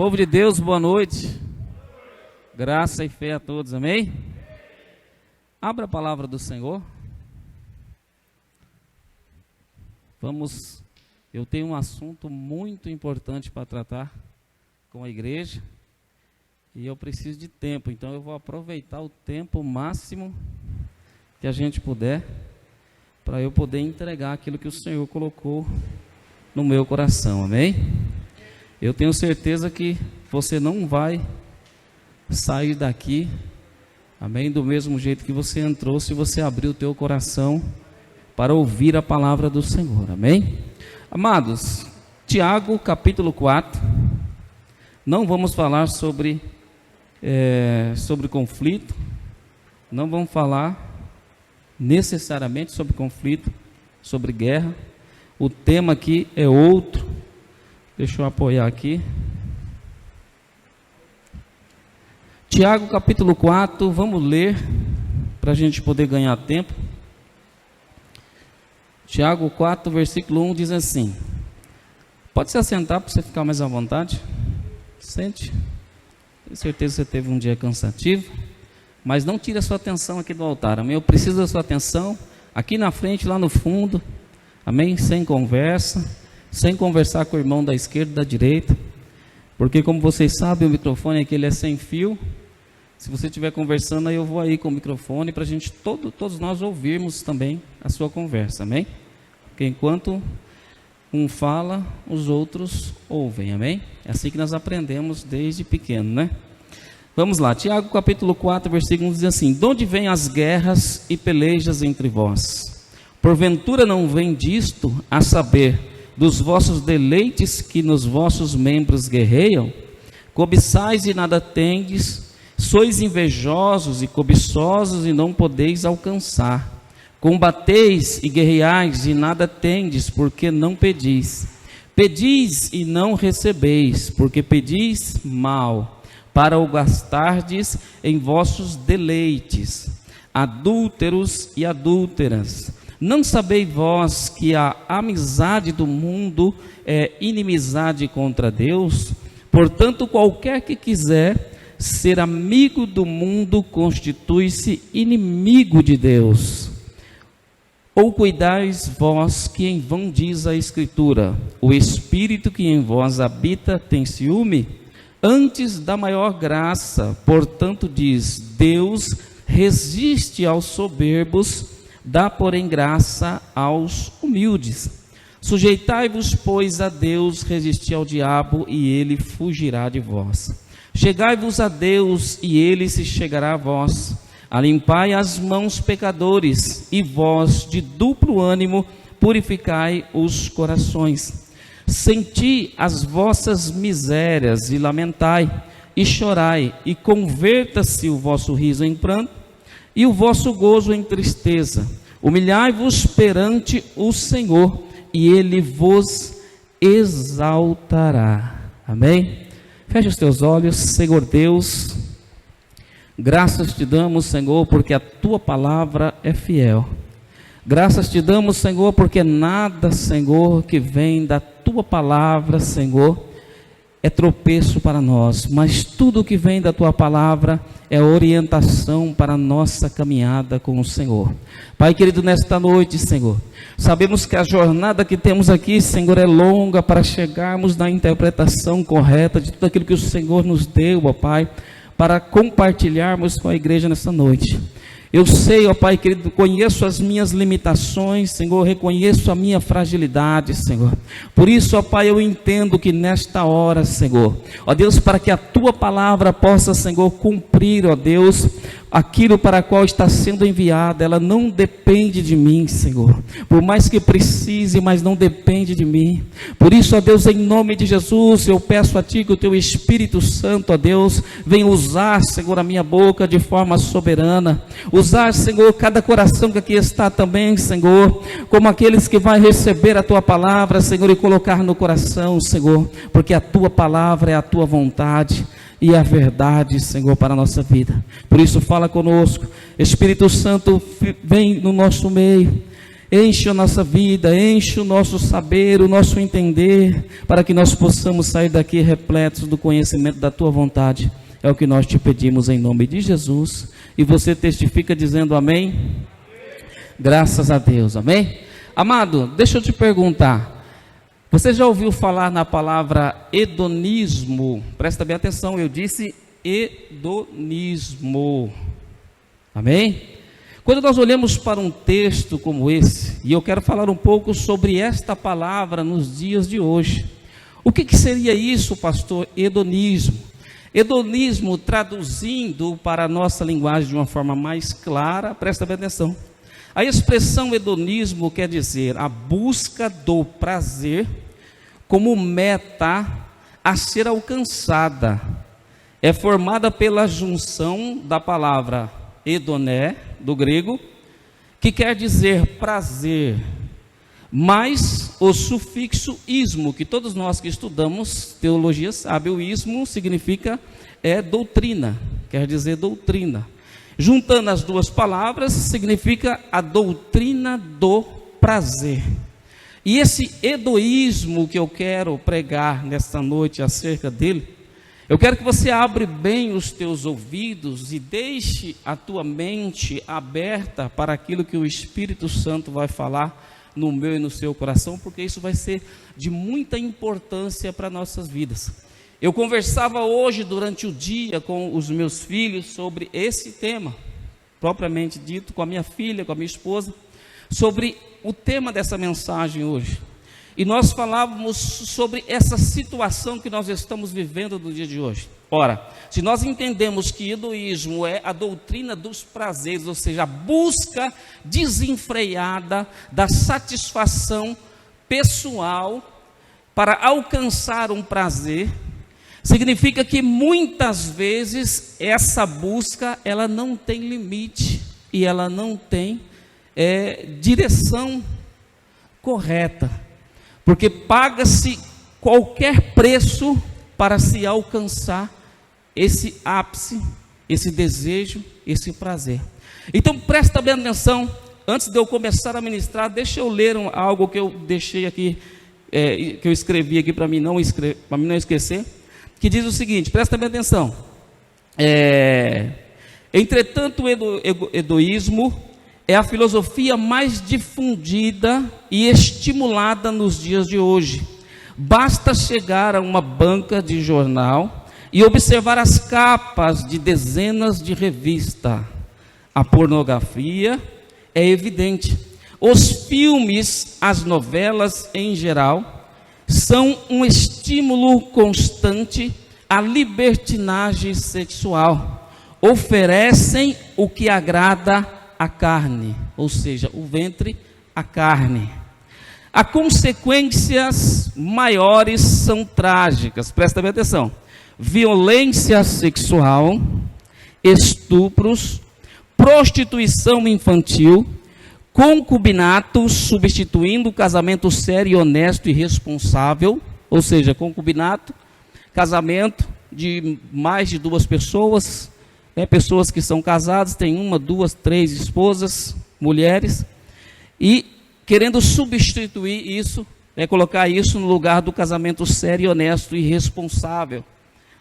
Povo de Deus, boa noite. Graça e fé a todos, amém? Abra a palavra do Senhor. Eu tenho um assunto muito importante para tratar com a igreja e eu preciso de tempo, então eu vou aproveitar o tempo máximo que a gente puder para eu poder entregar aquilo que o Senhor colocou no meu coração, amém? Eu tenho certeza que você não vai sair daqui, amém, do mesmo jeito que você entrou, se você abrir o teu coração para ouvir a palavra do Senhor, amém? Amados, Tiago capítulo 4, não vamos falar sobre conflito, não vamos falar necessariamente sobre conflito, sobre guerra, o tema aqui é outro. Deixa eu apoiar aqui. Tiago capítulo 4, vamos ler para a gente poder ganhar tempo. Tiago 4, versículo 1 diz assim: pode se assentar para você ficar mais à vontade. Sente. Tenho certeza que você teve um dia cansativo, mas não tire a sua atenção aqui do altar, amém? Eu preciso da sua atenção aqui na frente, lá no fundo, amém? Sem conversa, sem conversar com o irmão da esquerda e da direita, porque como vocês sabem, o microfone aqui ele é sem fio. Se você estiver conversando, aí eu vou aí com o microfone para a gente, todos nós ouvirmos também a sua conversa, amém? Porque enquanto um fala, os outros ouvem, amém? É assim que nós aprendemos desde pequeno, né? Vamos lá, Tiago capítulo 4, versículo 1 diz assim: de onde vêm as guerras e pelejas entre vós? Porventura não vem disto, a saber, dos vossos deleites que nos vossos membros guerreiam? Cobiçais e nada tendes, sois invejosos e cobiçosos e não podeis alcançar. Combateis e guerreais e nada tendes, porque não pedis. Pedis e não recebeis, porque pedis mal, para o gastardes em vossos deleites. Adúlteros e adúlteras, não sabeis vós que a amizade do mundo é inimizade contra Deus? Portanto, qualquer que quiser ser amigo do mundo constitui-se inimigo de Deus. Ou cuidais vós que em vão diz a Escritura: o Espírito que em vós habita tem ciúme? Antes da maior graça, portanto diz: Deus resiste aos soberbos, dá, porém, graça aos humildes. Sujeitai-vos, pois, a Deus, resisti ao diabo, e ele fugirá de vós. Chegai-vos a Deus, e ele se chegará a vós. Alimpai as mãos, pecadores, e vós, de duplo ânimo, purificai os corações. Senti as vossas misérias, e lamentai, e chorai, e converta-se o vosso riso em pranto, e o vosso gozo em tristeza. Humilhai-vos perante o Senhor, e Ele vos exaltará. Amém? Feche os teus olhos. Senhor Deus, graças te damos, Senhor, porque a Tua palavra é fiel. Graças te damos, Senhor, porque nada, Senhor, que vem da Tua palavra, Senhor, é tropeço para nós, mas tudo que vem da Tua palavra é orientação para a nossa caminhada com o Senhor. Pai querido, nesta noite, Senhor, sabemos que a jornada que temos aqui, Senhor, é longa para chegarmos na interpretação correta de tudo aquilo que o Senhor nos deu, ó Pai, para compartilharmos com a igreja nesta noite. Eu sei, ó Pai querido, conheço as minhas limitações, Senhor, reconheço a minha fragilidade, Senhor. Por isso, ó Pai, eu entendo que nesta hora, Senhor, ó Deus, para que a Tua palavra possa, Senhor, cumprir, ó Deus, aquilo para a qual está sendo enviada, ela não depende de mim, Senhor. Por mais que precise, mas não depende de mim. Por isso, ó Deus, em nome de Jesus, eu peço a Ti que o Teu Espírito Santo, ó Deus, venha usar, Senhor, a minha boca de forma soberana. Usar, Senhor, cada coração que aqui está também, Senhor, como aqueles que vai receber a Tua palavra, Senhor, e colocar no coração, Senhor, porque a Tua palavra é a Tua vontade e a verdade, Senhor, para a nossa vida. Por isso, fala conosco. Espírito Santo, vem no nosso meio. Enche a nossa vida, enche o nosso saber, o nosso entender, para que nós possamos sair daqui repletos do conhecimento da Tua vontade. É o que nós te pedimos em nome de Jesus. E você testifica dizendo amém? Graças a Deus, amém? Amado, deixa eu te perguntar. Você já ouviu falar na palavra hedonismo? Presta bem atenção, eu disse hedonismo. Amém? Quando nós olhamos para um texto como esse, e eu quero falar um pouco sobre esta palavra nos dias de hoje. O que seria isso, pastor? Hedonismo. Hedonismo, traduzindo para a nossa linguagem de uma forma mais clara, presta bem atenção. A expressão hedonismo quer dizer a busca do prazer como meta a ser alcançada. É formada pela junção da palavra hedoné, do grego, que quer dizer prazer, mais o sufixo ismo, que todos nós que estudamos teologia sabem, o ismo significa doutrina, quer dizer doutrina. Juntando as duas palavras, significa a doutrina do prazer. E esse hedoísmo que eu quero pregar nesta noite acerca dele, eu quero que você abra bem os teus ouvidos e deixe a tua mente aberta para aquilo que o Espírito Santo vai falar no meu e no seu coração, porque isso vai ser de muita importância para nossas vidas. Eu conversava hoje durante o dia com os meus filhos sobre esse tema, propriamente dito, com a minha filha, com a minha esposa, sobre o tema dessa mensagem hoje. E nós falávamos sobre essa situação que nós estamos vivendo no dia de hoje. Ora, se nós entendemos que hedoísmo é a doutrina dos prazeres, ou seja, a busca desenfreada da satisfação pessoal para alcançar um prazer, significa que muitas vezes essa busca ela não tem limite e ela não tem direção correta. Porque paga-se qualquer preço para se alcançar esse ápice, esse desejo, esse prazer. Então presta bem atenção, antes de eu começar a ministrar, deixa eu ler algo que eu deixei aqui, que eu escrevi aqui para mim não esquecer, que diz o seguinte, presta bem atenção. Entretanto, o hedoísmo é a filosofia mais difundida e estimulada nos dias de hoje. Basta chegar a uma banca de jornal e observar as capas de dezenas de revistas. A pornografia é evidente. Os filmes, as novelas em geral, são um estímulo constante à libertinagem sexual. Oferecem o que agrada a carne, ou seja, o ventre, a carne. As consequências maiores são trágicas, presta bem atenção. Violência sexual, estupros, prostituição infantil, concubinato, substituindo o casamento sério, honesto e responsável, ou seja, concubinato, casamento de mais de duas pessoas, pessoas que são casadas, têm uma, duas, três esposas, mulheres, e querendo substituir isso, colocar isso no lugar do casamento sério, honesto e responsável,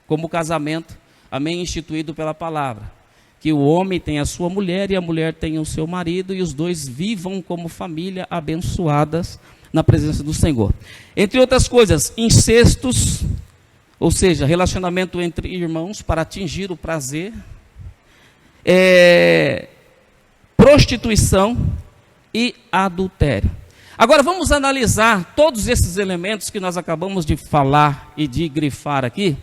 como o casamento, amém, instituído pela palavra, que o homem tem a sua mulher e a mulher tem o seu marido, e os dois vivam como família abençoadas na presença do Senhor. Entre outras coisas, incestos, ou seja, relacionamento entre irmãos para atingir o prazer, prostituição e adultério. Agora vamos analisar todos esses elementos que nós acabamos de falar e de grifar aqui,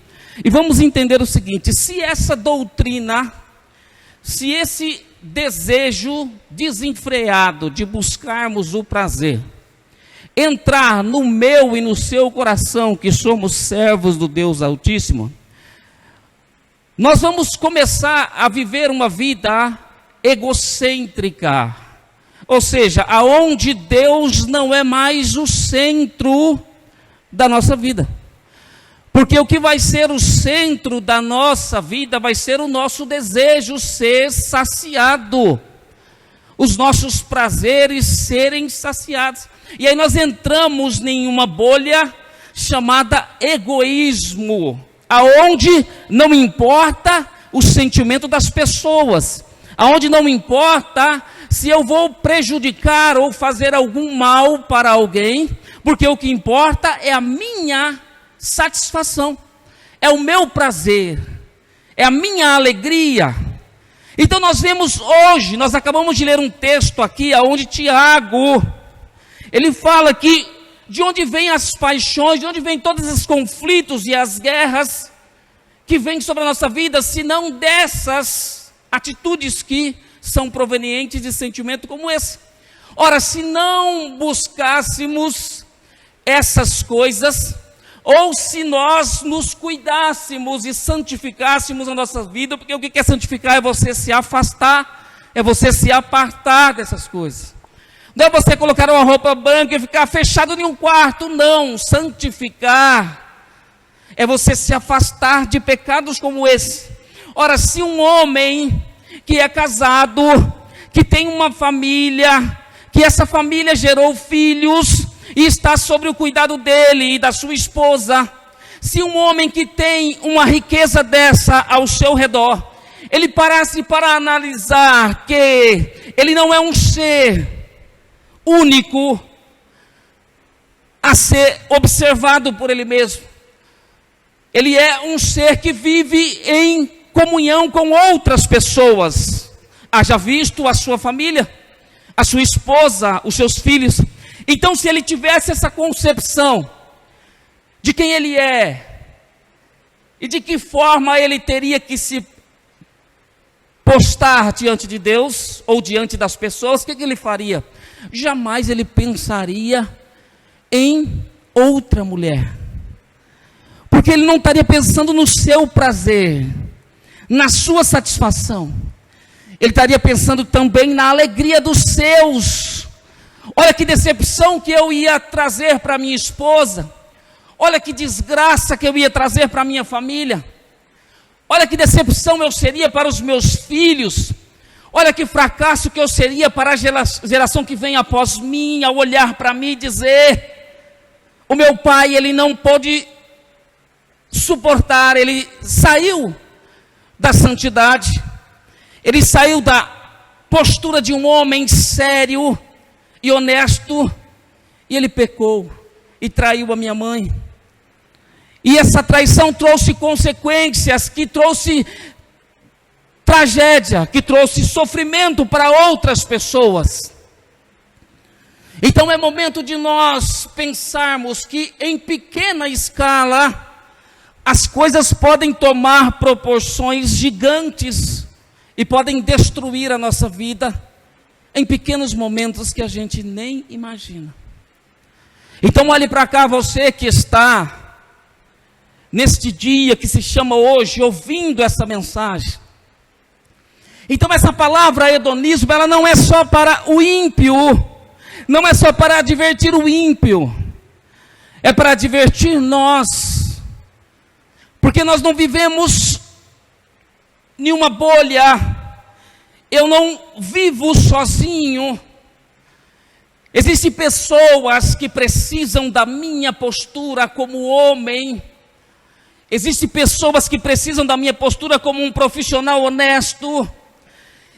e vamos entender o seguinte: se essa doutrina, se esse desejo desenfreado de buscarmos o prazer entrar no meu e no seu coração, que somos servos do Deus Altíssimo, nós vamos começar a viver uma vida egocêntrica, ou seja, aonde Deus não é mais o centro da nossa vida. Porque o que vai ser o centro da nossa vida vai ser o nosso desejo ser saciado. os nossos prazeres serem saciados. E aí nós entramos em uma bolha chamada egoísmo, aonde não importa o sentimento das pessoas, aonde não importa se eu vou prejudicar ou fazer algum mal para alguém, porque o que importa é a minha satisfação, é o meu prazer, é a minha alegria. Então nós vemos hoje, nós acabamos de ler um texto aqui, onde Tiago, ele fala que de onde vêm as paixões, de onde vêm todos os conflitos e as guerras que vêm sobre a nossa vida, se não dessas atitudes que são provenientes de sentimento como esse. Ora, se não buscássemos essas coisas, ou se nós nos cuidássemos e santificássemos a nossa vida, porque o que é santificar é você se afastar, é você se apartar dessas coisas. Não é você colocar uma roupa branca e ficar fechado em um quarto, não. Santificar é você se afastar de pecados como esse. Ora, se um homem que é casado, que tem uma família, que essa família gerou filhos e está sob o cuidado dele e da sua esposa, se um homem que tem uma riqueza dessa ao seu redor, ele parasse para analisar que ele não é um ser único a ser observado por ele mesmo, ele é um ser que vive em comunhão com outras pessoas. Haja visto a sua família, a sua esposa, os seus filhos. Então, se ele tivesse essa concepção de quem ele é e de que forma ele teria que se postar diante de Deus ou diante das pessoas, o que ele faria? Jamais ele pensaria em outra mulher, porque ele não estaria pensando no seu prazer, na sua satisfação, ele estaria pensando também na alegria dos seus. Olha que decepção que eu ia trazer para minha esposa, olha que desgraça que eu ia trazer para minha família, olha que decepção eu seria para os meus filhos, olha que fracasso que eu seria para a geração que vem após mim, ao olhar para mim e dizer: o meu pai, ele não pôde suportar, ele saiu da santidade, ele saiu da postura de um homem sério e honesto, e ele pecou e traiu a minha mãe. E essa traição trouxe consequências, que trouxe tragédia, que trouxe sofrimento para outras pessoas. Então é momento de nós pensarmos que em pequena escala as coisas podem tomar proporções gigantes e podem destruir a nossa vida em pequenos momentos que a gente nem imagina. Então olhe para cá, você que está neste dia que se chama hoje, ouvindo essa mensagem. Então essa palavra hedonismo, ela não é só para o ímpio, não é só para advertir o ímpio, é para advertir nós, porque nós não vivemos em uma bolha, eu não vivo sozinho. Existem pessoas que precisam da minha postura como homem, existem pessoas que precisam da minha postura como um profissional honesto,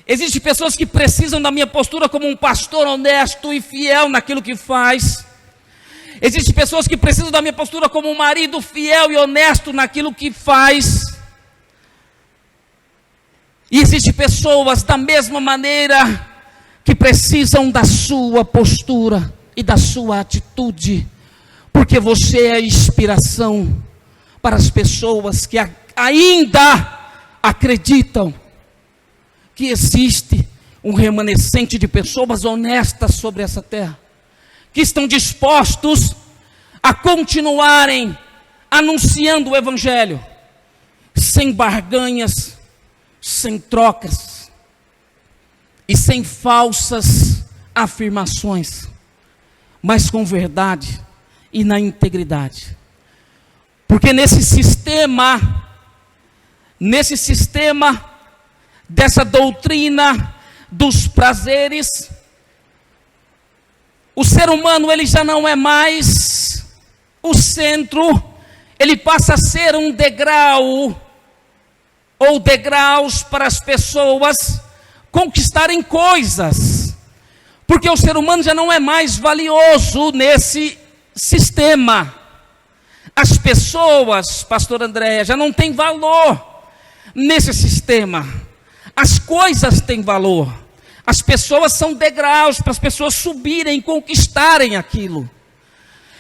existem pessoas que precisam da minha postura como um pastor honesto e fiel naquilo que faz, existem pessoas que precisam da minha postura como um marido fiel e honesto naquilo que faz, e existem pessoas da mesma maneira que precisam da sua postura e da sua atitude, porque você é inspiração para as pessoas que ainda acreditam que existe um remanescente de pessoas honestas sobre essa terra, que estão dispostos a continuarem anunciando o Evangelho, sem barganhas, sem trocas e sem falsas afirmações, mas com verdade e na integridade. Porque nesse sistema dessa doutrina, dos prazeres. O ser humano, ele já não é mais o centro, ele passa a ser um degrau, ou degraus para as pessoas conquistarem coisas, porque o ser humano já não é mais valioso nesse sistema. As pessoas, pastor André, já não têm valor nesse sistema. As coisas têm valor. As pessoas são degraus para as pessoas subirem, conquistarem aquilo.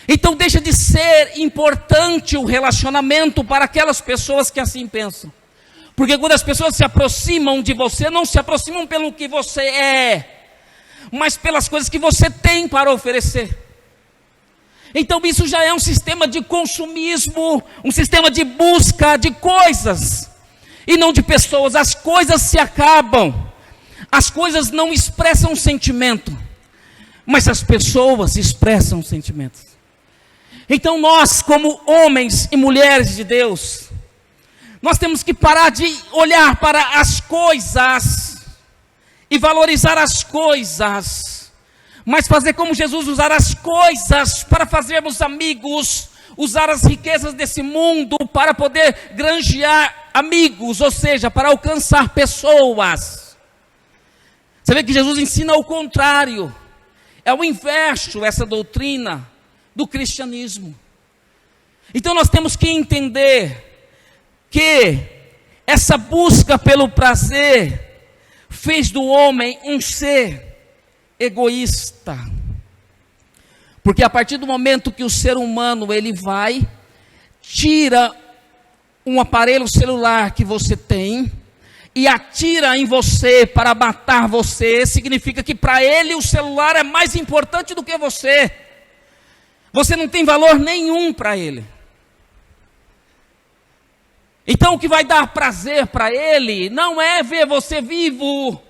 Então deixa de ser importante o relacionamento para aquelas pessoas que assim pensam. Porque quando as pessoas se aproximam de você, não se aproximam pelo que você é, mas pelas coisas que você tem para oferecer. Então isso já é um sistema de consumismo, um sistema de busca de coisas, e não de pessoas. As coisas se acabam, as coisas não expressam sentimento, mas as pessoas expressam sentimentos. Então nós, como homens e mulheres de Deus, nós temos que parar de olhar para as coisas e valorizar as coisas, mas fazer como Jesus, usar as coisas para fazermos amigos, usar as riquezas desse mundo para poder granjear amigos, ou seja, para alcançar pessoas. Você vê que Jesus ensina o contrário, é o inverso essa doutrina do cristianismo. Então nós temos que entender que essa busca pelo prazer fez do homem um ser egoísta. Porque a partir do momento que o ser humano ele vai, tira um aparelho celular que você tem e atira em você para matar você, significa que para ele o celular é mais importante do que você. Você não tem valor nenhum para ele. Então o que vai dar prazer para ele não é ver você vivo,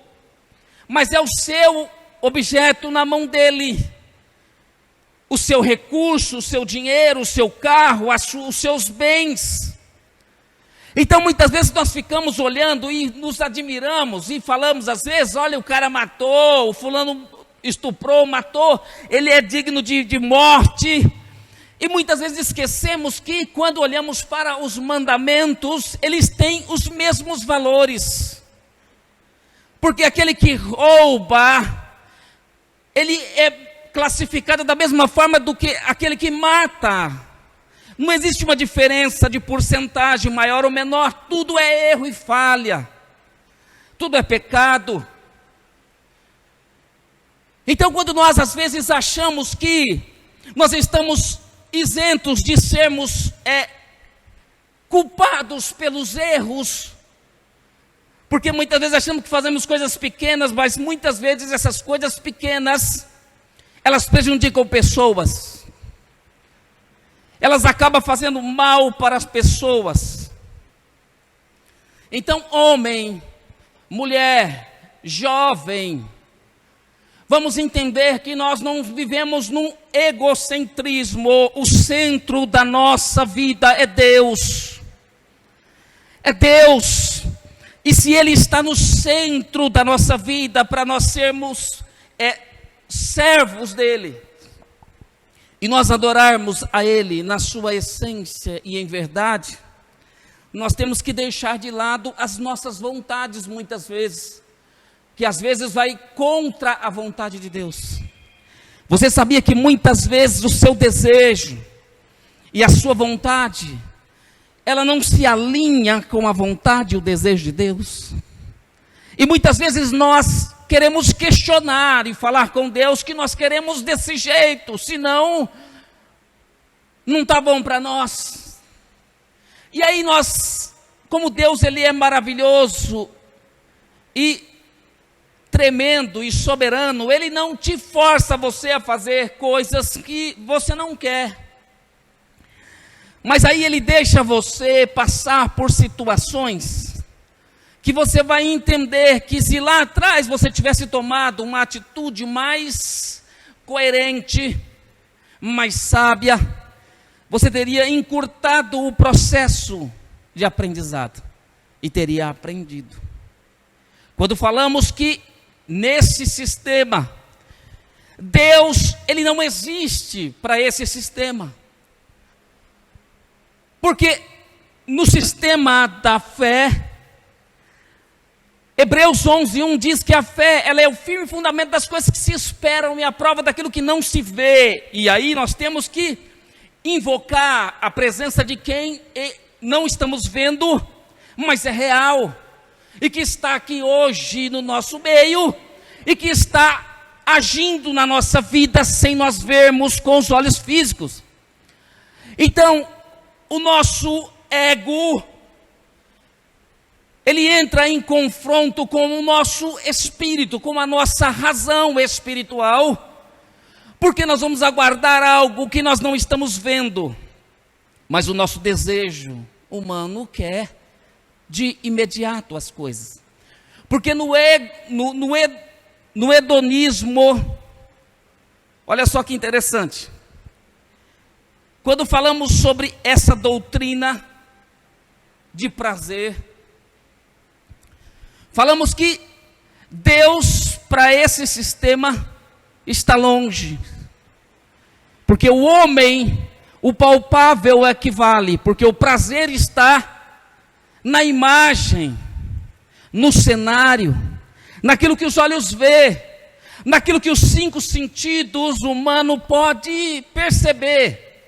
mas é o seu objeto na mão dele. O seu recurso, o seu dinheiro, o seu carro, os seus bens. Então muitas vezes nós ficamos olhando e nos admiramos e falamos às vezes, olha, o cara matou, o fulano estuprou, matou, ele é digno de morte. E muitas vezes esquecemos que quando olhamos para os mandamentos, eles têm os mesmos valores. Porque aquele que rouba, ele é classificado da mesma forma do que aquele que mata. Não existe uma diferença de porcentagem maior ou menor, tudo é erro e falha. Tudo é pecado. Então quando nós às vezes achamos que nós estamos isentos de sermos culpados pelos erros, porque muitas vezes achamos que fazemos coisas pequenas, mas muitas vezes essas coisas pequenas, elas prejudicam pessoas, elas acabam fazendo mal para as pessoas. Então homem, mulher, jovem, vamos entender que nós não vivemos num egocentrismo. O centro da nossa vida é Deus. É Deus. E se Ele está no centro da nossa vida, para nós sermos servos dEle, e nós adorarmos a Ele na sua essência e em verdade, nós temos que deixar de lado as nossas vontades muitas vezes, que às vezes vai contra a vontade de Deus. Você sabia que muitas vezes o seu desejo e a sua vontade, ela não se alinha com a vontade e o desejo de Deus? E muitas vezes nós queremos questionar e falar com Deus que nós queremos desse jeito, senão não está bom para nós. E aí nós, como Deus ele é maravilhoso e tremendo e soberano, Ele não te força você a fazer coisas que você não quer, mas aí Ele deixa você passar por situações que você vai entender que se lá atrás você tivesse tomado uma atitude mais coerente, mais sábia, você teria encurtado o processo de aprendizado e teria aprendido. Quando falamos que nesse sistema. Deus, ele não existe para esse sistema. Porque no sistema da fé, Hebreus 11:1 diz que a fé, ela é o firme fundamento das coisas que se esperam e a prova daquilo que não se vê. E aí nós temos que invocar a presença de quem não estamos vendo, mas é real, e que está aqui hoje no nosso meio, e que está agindo na nossa vida sem nós vermos com os olhos físicos. Então, o nosso ego, ele entra em confronto com o nosso espírito, com a nossa razão espiritual, porque nós vamos aguardar algo que nós não estamos vendo, mas o nosso desejo humano quer de imediato as coisas. Porque no hedonismo, olha só que interessante, quando falamos sobre essa doutrina de prazer, falamos que Deus, para esse sistema, está longe, porque o homem, o palpável é que vale, porque o prazer está na imagem, no cenário, naquilo que os olhos vê, naquilo que os 5 sentidos humanos pode perceber: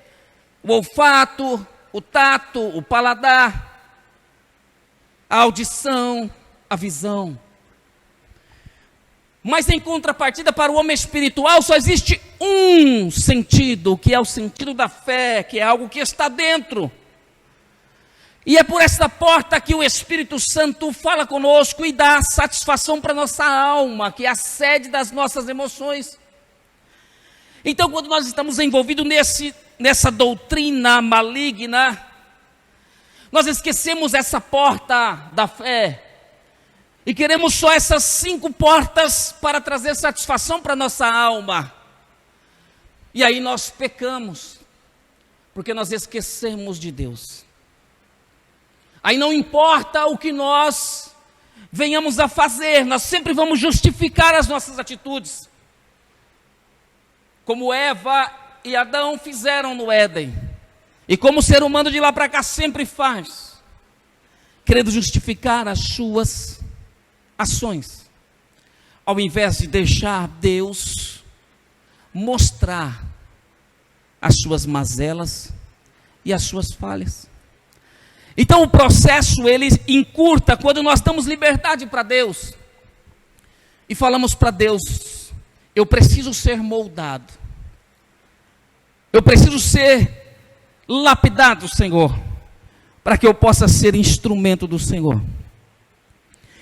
o olfato, o tato, o paladar, a audição, a visão. Mas em contrapartida, para o homem espiritual só existe um sentido, que é o sentido da fé, que é algo que está dentro. E é por essa porta que o Espírito Santo fala conosco e dá satisfação para a nossa alma, que é a sede das nossas emoções. Então, quando nós estamos envolvidos nessa doutrina maligna, nós esquecemos essa porta da fé e queremos só essas 5 portas para trazer satisfação para a nossa alma. E aí nós pecamos, porque nós esquecemos de Deus. Aí não importa o que nós venhamos a fazer, nós sempre vamos justificar as nossas atitudes, como Eva e Adão fizeram no Éden, e como o ser humano de lá para cá sempre faz, querendo justificar as suas ações, ao invés de deixar Deus mostrar as suas mazelas e as suas falhas. Então o processo, ele encurta quando nós damos liberdade para Deus e falamos para Deus: eu preciso ser moldado, eu preciso ser lapidado, Senhor, para que eu possa ser instrumento do Senhor.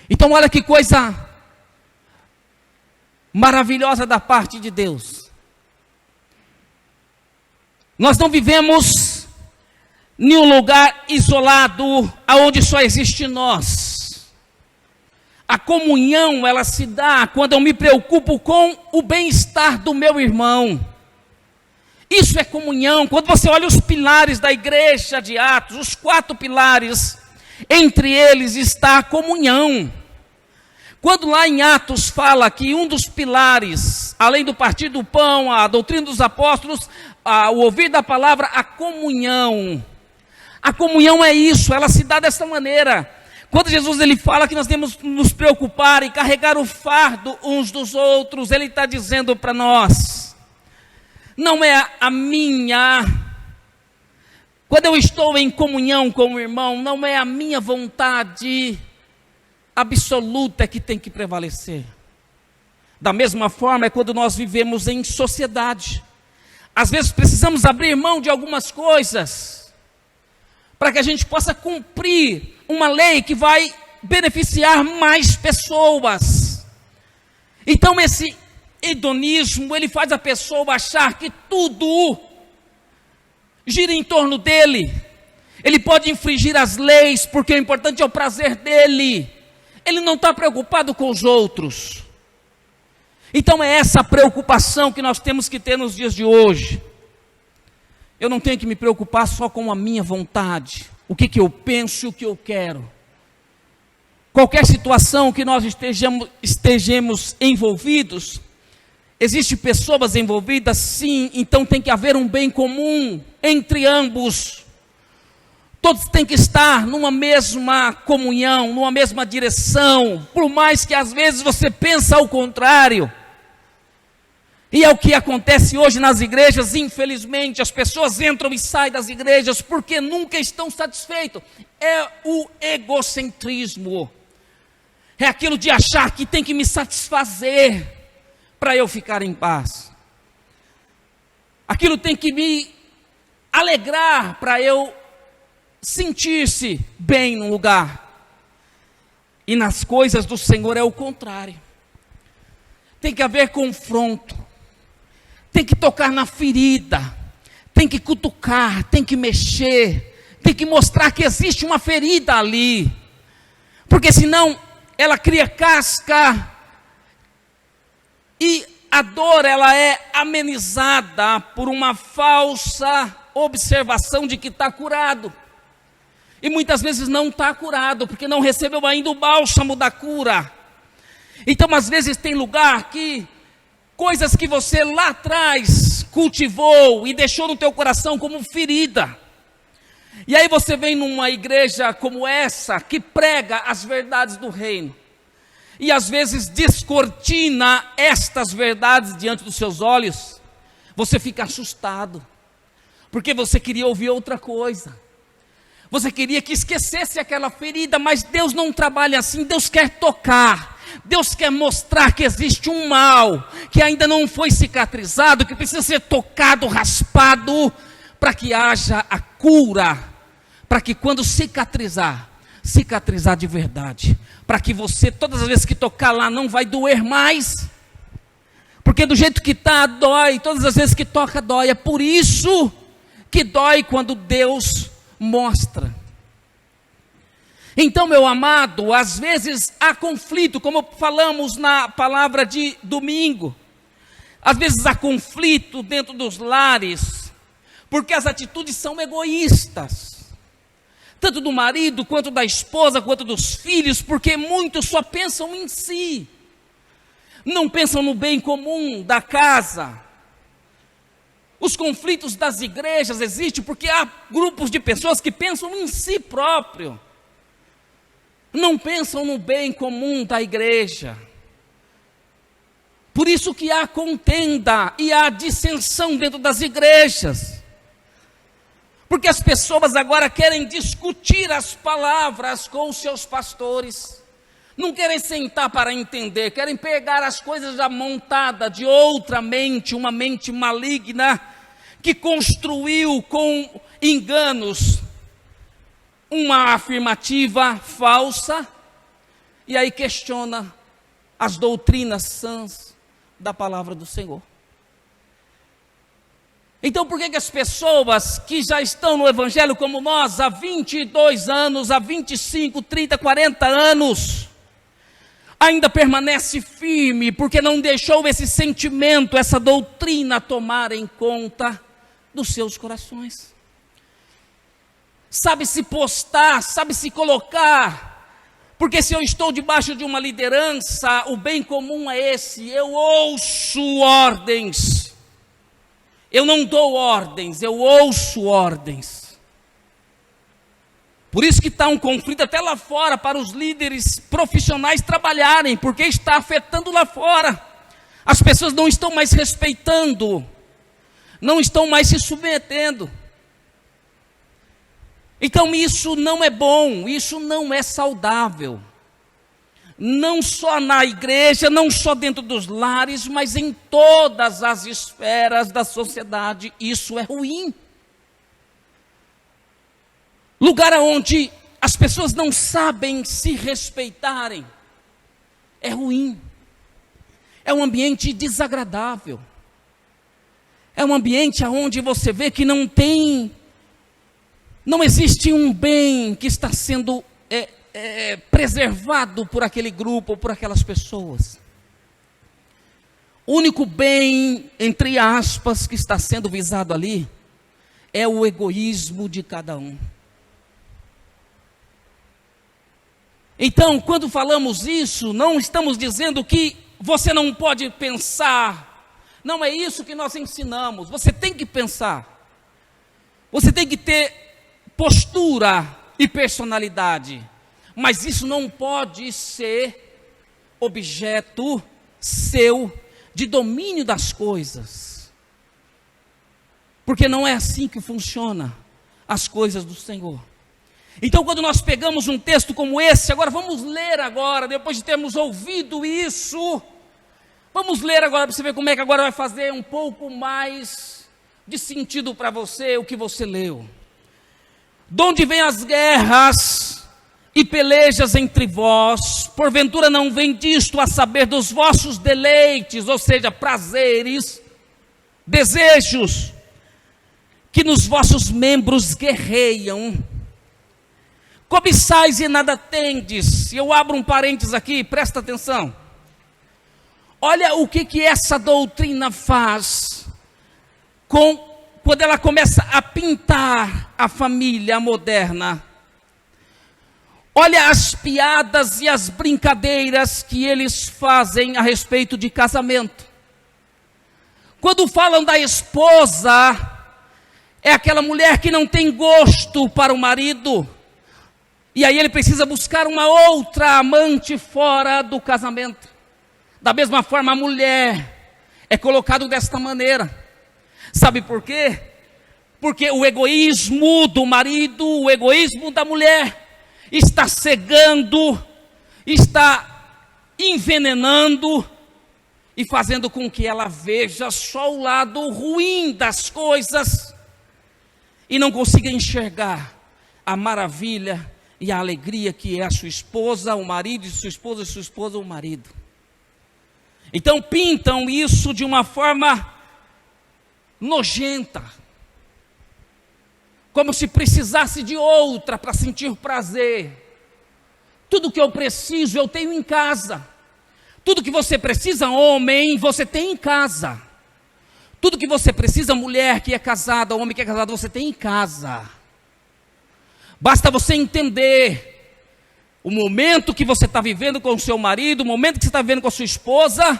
Então olha que coisa maravilhosa da parte de Deus. Nós não vivemos em um lugar isolado, aonde só existe nós. A comunhão, ela se dá quando eu me preocupo com o bem-estar do meu irmão. Isso é comunhão. Quando você olha os pilares da igreja de Atos, os 4 pilares, entre eles está a comunhão. Quando lá em Atos fala que um dos pilares, além do partir do pão, a doutrina dos apóstolos, o ouvir da palavra, a comunhão. A comunhão é isso, ela se dá dessa maneira. Quando Jesus ele fala que nós temos que nos preocupar e carregar o fardo uns dos outros, ele está dizendo para nós: não é a minha, quando eu estou em comunhão com o irmão, não é a minha vontade absoluta que tem que prevalecer. Da mesma forma é quando nós vivemos em sociedade. Às vezes precisamos abrir mão de algumas coisas para que a gente possa cumprir uma lei que vai beneficiar mais pessoas. Então esse hedonismo, ele faz a pessoa achar que tudo gira em torno dele. Ele pode infringir as leis, porque o importante é o prazer dele. Ele não está preocupado com os outros. Então é essa preocupação que nós temos que ter nos dias de hoje. Eu não tenho que me preocupar só com a minha vontade, o que eu penso e o que eu quero. qualquer situação que nós estejamos envolvidos, existem pessoas envolvidas, sim, então tem que haver um bem comum entre ambos. Todos têm que estar numa mesma comunhão, numa mesma direção, por mais que às vezes você pense ao contrário. E é o que acontece hoje nas igrejas, infelizmente, as pessoas entram e saem das igrejas porque nunca estão satisfeitos. É o egocentrismo. É aquilo de achar que tem que me satisfazer para eu ficar em paz. Aquilo tem que me alegrar para eu sentir-se bem no lugar. E nas coisas do Senhor é o contrário. Tem que haver confronto. Tem que tocar na ferida, tem que cutucar, tem que mexer, tem que mostrar que existe uma ferida ali, porque senão ela cria casca e a dor ela é amenizada por uma falsa observação de que está curado, e muitas vezes não está curado, porque não recebeu ainda o bálsamo da cura. Então às vezes tem lugar que coisas que você lá atrás cultivou e deixou no teu coração como ferida. E aí você vem numa igreja como essa, que prega as verdades do reino. E às vezes descortina estas verdades diante dos seus olhos. Você fica assustado. Porque você queria ouvir outra coisa. Você queria que esquecesse aquela ferida, mas Deus não trabalha assim, Deus quer tocar. Deus quer mostrar que existe um mal, que ainda não foi cicatrizado, que precisa ser tocado, raspado, para que haja a cura, para que quando cicatrizar de verdade, para que você, todas as vezes que tocar lá, não vai doer mais, porque do jeito que está, dói, todas as vezes que toca, dói. É por isso que dói quando Deus mostra. Então, meu amado, às vezes há conflito, como falamos na palavra de domingo. Às vezes há conflito dentro dos lares, porque as atitudes são egoístas. Tanto do marido, quanto da esposa, quanto dos filhos, porque muitos só pensam em si. Não pensam no bem comum da casa. Os conflitos das igrejas existem porque há grupos de pessoas que pensam em si próprio. Não pensam no bem comum da igreja. Por isso que há contenda e há dissensão dentro das igrejas. Porque as pessoas agora querem discutir as palavras com os seus pastores. Não querem sentar para entender, querem pegar as coisas já montadas de outra mente, uma mente maligna, que construiu com enganos uma afirmativa falsa, e aí questiona as doutrinas sãs da palavra do Senhor. Então por que as pessoas que já estão no Evangelho como nós, há 22 anos, há 25, 30, 40 anos, ainda permanece firme, porque não deixou esse sentimento, essa doutrina tomar em conta dos seus corações? Sabe se postar, sabe se colocar, porque se eu estou debaixo de uma liderança, o bem comum é esse: eu ouço ordens, eu não dou ordens, eu ouço ordens. Por isso que está um conflito até lá fora, para os líderes profissionais trabalharem, porque está afetando lá fora. As pessoas não estão mais respeitando, não estão mais se submetendo. Então isso não é bom, isso não é saudável. Não só na igreja, não só dentro dos lares, mas em todas as esferas da sociedade, isso é ruim. Lugar onde as pessoas não sabem se respeitarem, é ruim. É um ambiente desagradável. É um ambiente onde você vê que não existe um bem que está sendo preservado por aquele grupo ou por aquelas pessoas. O único bem, entre aspas, que está sendo visado ali é o egoísmo de cada um. Então, quando falamos isso, não estamos dizendo que você não pode pensar. Não é isso que nós ensinamos. Você tem que pensar. Você tem que ter postura e personalidade. Mas isso não pode ser objeto seu de domínio das coisas. Porque não é assim que funciona as coisas do Senhor. Então, quando nós pegamos um texto como esse, agora vamos ler agora, depois de termos ouvido isso, vamos ler agora para você ver como é que agora vai fazer um pouco mais de sentido para você o que você leu. De onde vêm as guerras e pelejas entre vós? Porventura não vem disto, a saber, dos vossos deleites, ou seja, prazeres, desejos, que nos vossos membros guerreiam? Cobiçais e nada tendes. E eu abro um parênteses aqui, presta atenção. Olha o que essa doutrina faz quando ela começa a pintar a família moderna. Olha as piadas e as brincadeiras que eles fazem a respeito de casamento. Quando falam da esposa, é aquela mulher que não tem gosto para o marido. E aí ele precisa buscar uma outra amante fora do casamento. Da mesma forma, a mulher é colocada desta maneira. Sabe por quê? Porque o egoísmo do marido, o egoísmo da mulher, está cegando, está envenenando e fazendo com que ela veja só o lado ruim das coisas e não consiga enxergar a maravilha e a alegria que é a sua esposa, o marido, e sua esposa, o marido. Então pintam isso de uma forma nojenta, como se precisasse de outra para sentir prazer. Tudo que eu preciso eu tenho em casa. Tudo que você precisa, homem, você tem em casa. Tudo que você precisa, mulher que é casada, homem que é casado, você tem em casa. Basta você entender o momento que você está vivendo com o seu marido, o momento que você está vivendo com a sua esposa,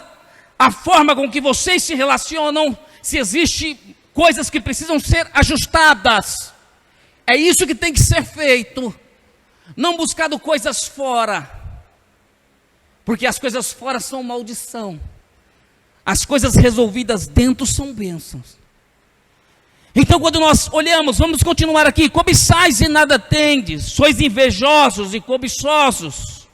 a forma com que vocês se relacionam, se existem coisas que precisam ser ajustadas. É isso que tem que ser feito. Não buscando coisas fora, porque as coisas fora são maldição. As coisas resolvidas dentro são bênçãos. Então, quando nós olhamos, vamos continuar aqui. Cobiçais e nada tendes, sois invejosos e cobiçosos,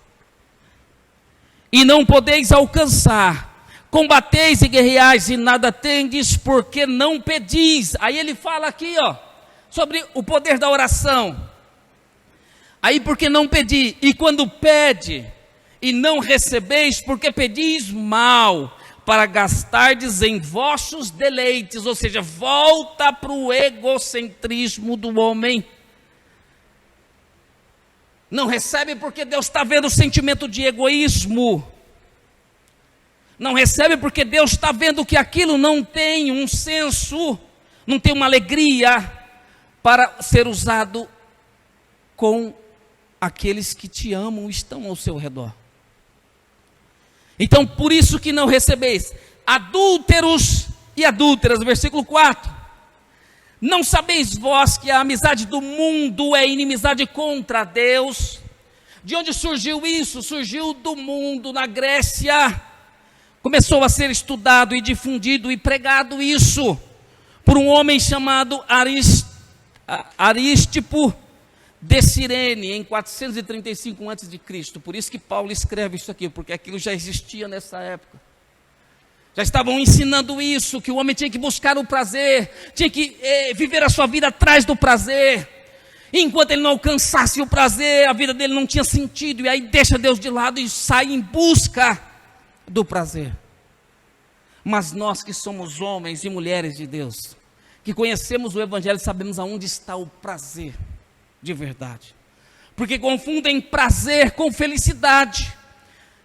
e não podeis alcançar. Combateis e guerreais e nada tendes, porque não pedis. Aí ele fala aqui, sobre o poder da oração. Aí, porque não pedi, e quando pede e não recebeis, porque pedis mal, para gastardes em vossos deleites, ou seja, volta para o egocentrismo do homem. Não recebe porque Deus está vendo o sentimento de egoísmo. Não recebe porque Deus está vendo que aquilo não tem um senso, não tem uma alegria para ser usado com aqueles que te amam e estão ao seu redor. Então, por isso que não recebeis. Adúlteros e adúlteras, versículo 4. Não sabeis vós que a amizade do mundo é inimizade contra Deus? De onde surgiu isso? Surgiu do mundo, na Grécia. Começou a ser estudado e difundido e pregado isso por um homem chamado Arístipo de Cirene, em 435 a.C. Por isso que Paulo escreve isso aqui, porque aquilo já existia nessa época. Já estavam ensinando isso, que o homem tinha que buscar o prazer, tinha que viver a sua vida atrás do prazer. E enquanto ele não alcançasse o prazer, a vida dele não tinha sentido, e aí deixa Deus de lado e sai em busca do prazer. Mas nós que somos homens e mulheres de Deus, que conhecemos o Evangelho, sabemos aonde está o prazer de verdade, porque confundem prazer com felicidade.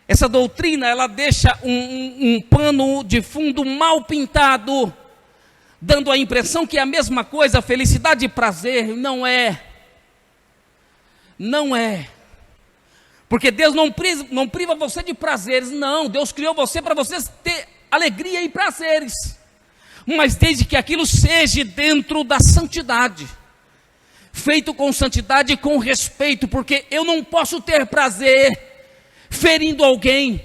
Essa doutrina, ela deixa um pano de fundo mal pintado, dando a impressão que é a mesma coisa. Felicidade e prazer não é, Porque Deus não priva você de prazeres, não. Deus criou você para você ter alegria e prazeres. Mas desde que aquilo seja dentro da santidade. Feito com santidade e com respeito. Porque eu não posso ter prazer ferindo alguém.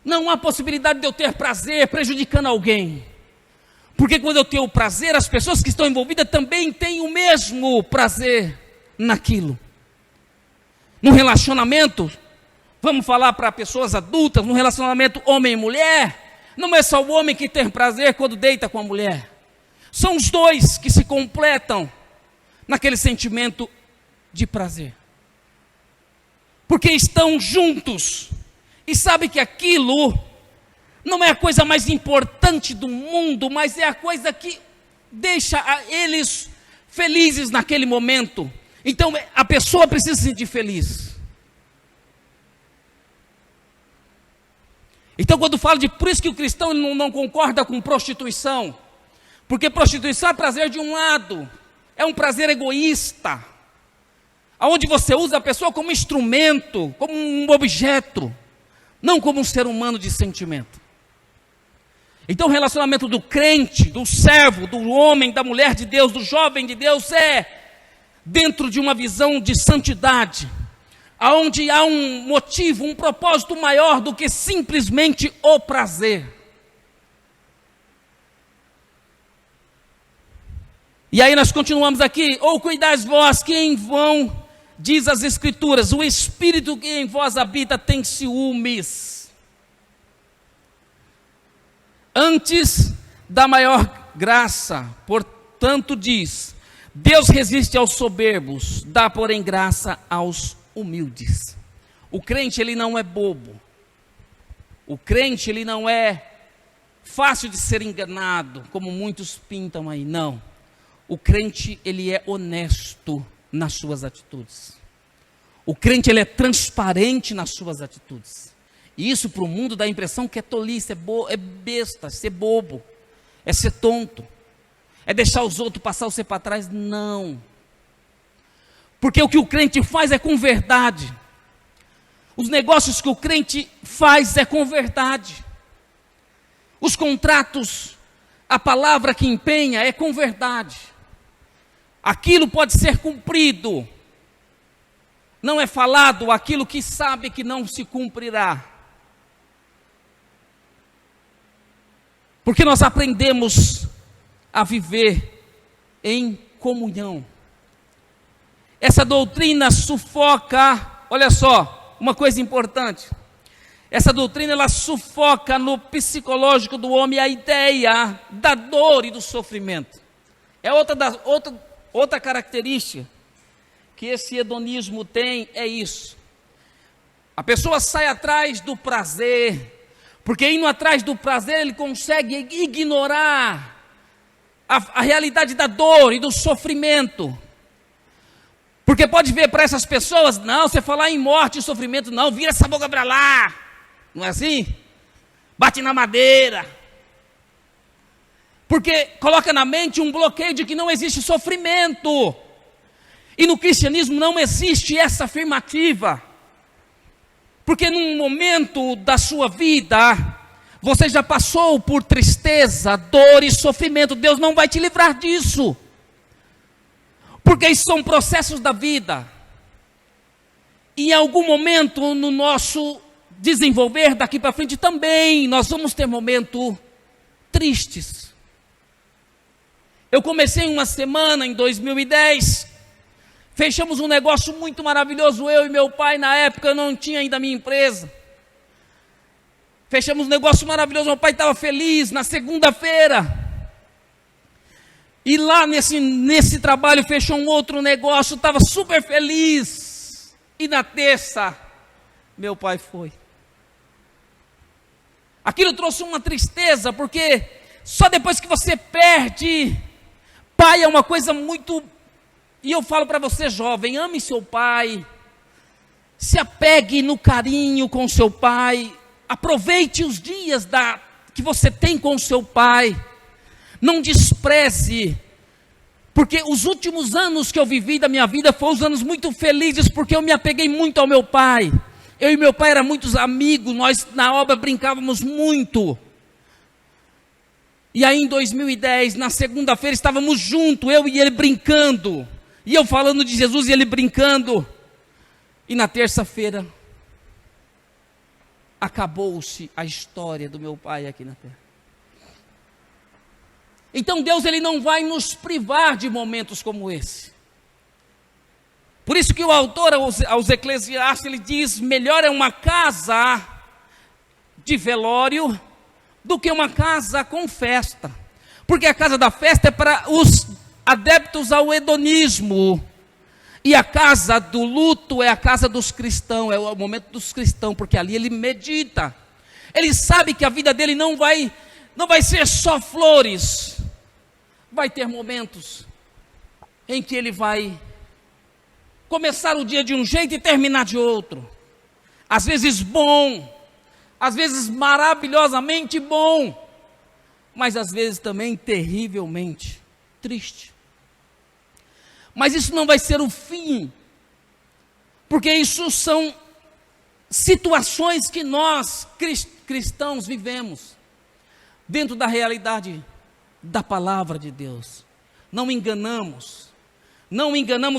Não há possibilidade de eu ter prazer prejudicando alguém. Porque quando eu tenho prazer, as pessoas que estão envolvidas também têm o mesmo prazer naquilo. No relacionamento, vamos falar para pessoas adultas, no relacionamento homem e mulher, não é só o homem que tem prazer quando deita com a mulher. São os dois que se completam naquele sentimento de prazer. Porque estão juntos e sabem que aquilo não é a coisa mais importante do mundo, mas é a coisa que deixa eles felizes naquele momento. Então a pessoa precisa se sentir feliz. Então quando falo por isso que o cristão não concorda com prostituição, porque prostituição é prazer de um lado, é um prazer egoísta, aonde você usa a pessoa como instrumento, como um objeto, não como um ser humano de sentimento. Então o relacionamento do crente, do servo, do homem, da mulher de Deus, do jovem de Deus é dentro de uma visão de santidade, aonde há um motivo, um propósito maior do que simplesmente o prazer. E aí nós continuamos aqui, ou cuidais vós que em vão, diz as Escrituras, o Espírito que em vós habita tem ciúmes. Antes da maior graça, portanto diz, Deus resiste aos soberbos, dá porém graça aos humildes. O crente ele não é bobo. O crente ele não é fácil de ser enganado, como muitos pintam aí, não. O crente ele é honesto nas suas atitudes. O crente ele é transparente nas suas atitudes. E isso para o mundo dá a impressão que é tolice, é besta, ser bobo, é ser tonto. É deixar os outros passar você para trás? Não. Porque o que o crente faz é com verdade. Os negócios que o crente faz é com verdade. Os contratos, a palavra que empenha é com verdade. Aquilo pode ser cumprido. Não é falado aquilo que sabe que não se cumprirá. Porque nós aprendemos a viver em comunhão. Essa doutrina sufoca, olha só, uma coisa importante. Essa doutrina ela sufoca no psicológico do homem a ideia da dor e do sofrimento. É outra característica que esse hedonismo tem, é isso. A pessoa sai atrás do prazer, porque indo atrás do prazer ele consegue ignorar a realidade da dor e do sofrimento. Porque pode ver para essas pessoas, não, você falar em morte e sofrimento, não, vira essa boca para lá. Não é assim? Bate na madeira. Porque coloca na mente um bloqueio de que não existe sofrimento. E no cristianismo não existe essa afirmativa. Porque num momento da sua vida, você já passou por tristeza, dor e sofrimento. Deus não vai te livrar disso. Porque isso são processos da vida. E em algum momento no nosso desenvolver daqui para frente também, nós vamos ter momentos tristes. Eu comecei uma semana em 2010, fechamos um negócio muito maravilhoso, eu e meu pai, na época eu não tinha ainda a minha empresa. Fechamos um negócio maravilhoso, meu pai estava feliz, na segunda-feira. E lá nesse trabalho fechou um outro negócio, estava super feliz. E na terça, meu pai foi. Aquilo trouxe uma tristeza, porque só depois que você perde, pai é uma coisa muito... E eu falo para você jovem, ame seu pai, se apegue no carinho com seu pai, aproveite os dias que você tem com seu pai, não despreze, Porque os últimos anos que eu vivi da minha vida foram os anos muito felizes, porque eu me apeguei muito ao meu pai. Eu e meu pai eram muitos amigos, nós na obra brincávamos muito. E aí em 2010, na segunda-feira, estávamos juntos, eu e ele brincando. E eu falando de Jesus e ele brincando. E na terça-feira, acabou-se a história do meu pai aqui na terra. Então Deus, Ele não vai nos privar de momentos como esse. Por isso que o autor aos Eclesiastes, ele diz, melhor é uma casa de velório do que uma casa com festa. Porque a casa da festa é para os adeptos ao hedonismo. E a casa do luto é a casa dos cristãos, é o momento dos cristãos, porque ali ele medita. Ele sabe que a vida dele não vai ser só flores. Vai ter momentos em que ele vai começar o dia de um jeito e terminar de outro. Às vezes bom, às vezes maravilhosamente bom, mas às vezes também terrivelmente triste. Mas isso não vai ser o fim, porque isso são situações que nós cristãos vivemos dentro da realidade da palavra de Deus. Não enganamos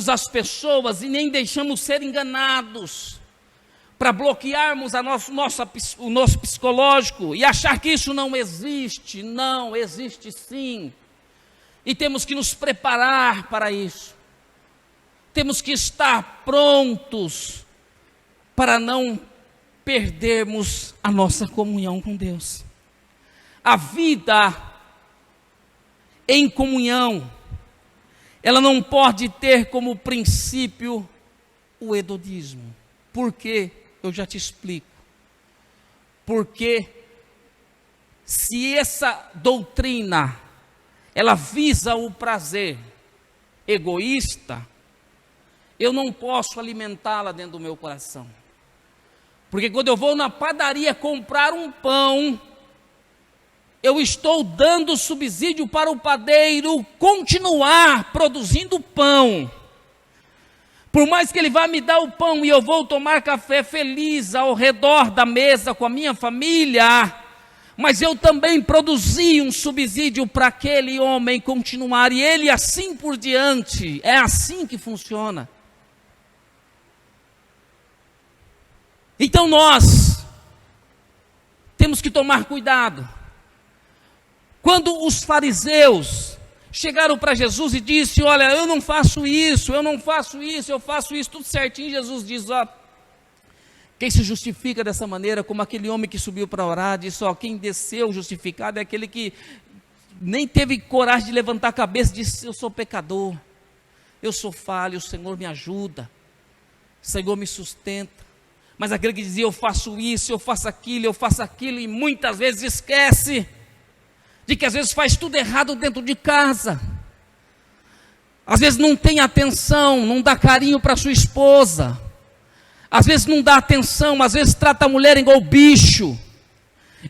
as pessoas e nem deixamos ser enganados para bloquearmos o nosso psicológico e achar que isso não existe. Não, existe sim, e temos que nos preparar para isso. Temos que estar prontos para não perdermos a nossa comunhão com Deus. A vida em comunhão, ela não pode ter como princípio o hedonismo. Por quê? Eu já te explico. Porque se essa doutrina, ela visa o prazer egoísta, eu não posso alimentá-la dentro do meu coração. Porque quando eu vou na padaria comprar um pão, eu estou dando subsídio para o padeiro continuar produzindo pão. Por mais que ele vá me dar o pão e eu vou tomar café feliz ao redor da mesa com a minha família, mas eu também produzi um subsídio para aquele homem continuar, e ele assim por diante. É assim que funciona. Então nós temos que tomar cuidado. Quando os fariseus chegaram para Jesus e disse: olha, eu não faço isso, eu faço isso, tudo certinho. Jesus diz: ó, quem se justifica dessa maneira, como aquele homem que subiu para orar, disse: ó, quem desceu justificado é aquele que nem teve coragem de levantar a cabeça e disse: eu sou pecador, eu sou falho, o Senhor me ajuda, o Senhor me sustenta. Mas aquele que dizia: eu faço isso, eu faço aquilo, e muitas vezes esquece de que às vezes faz tudo errado dentro de casa. Às vezes não tem atenção, não dá carinho para sua esposa. Às vezes não dá atenção, às vezes trata a mulher igual bicho.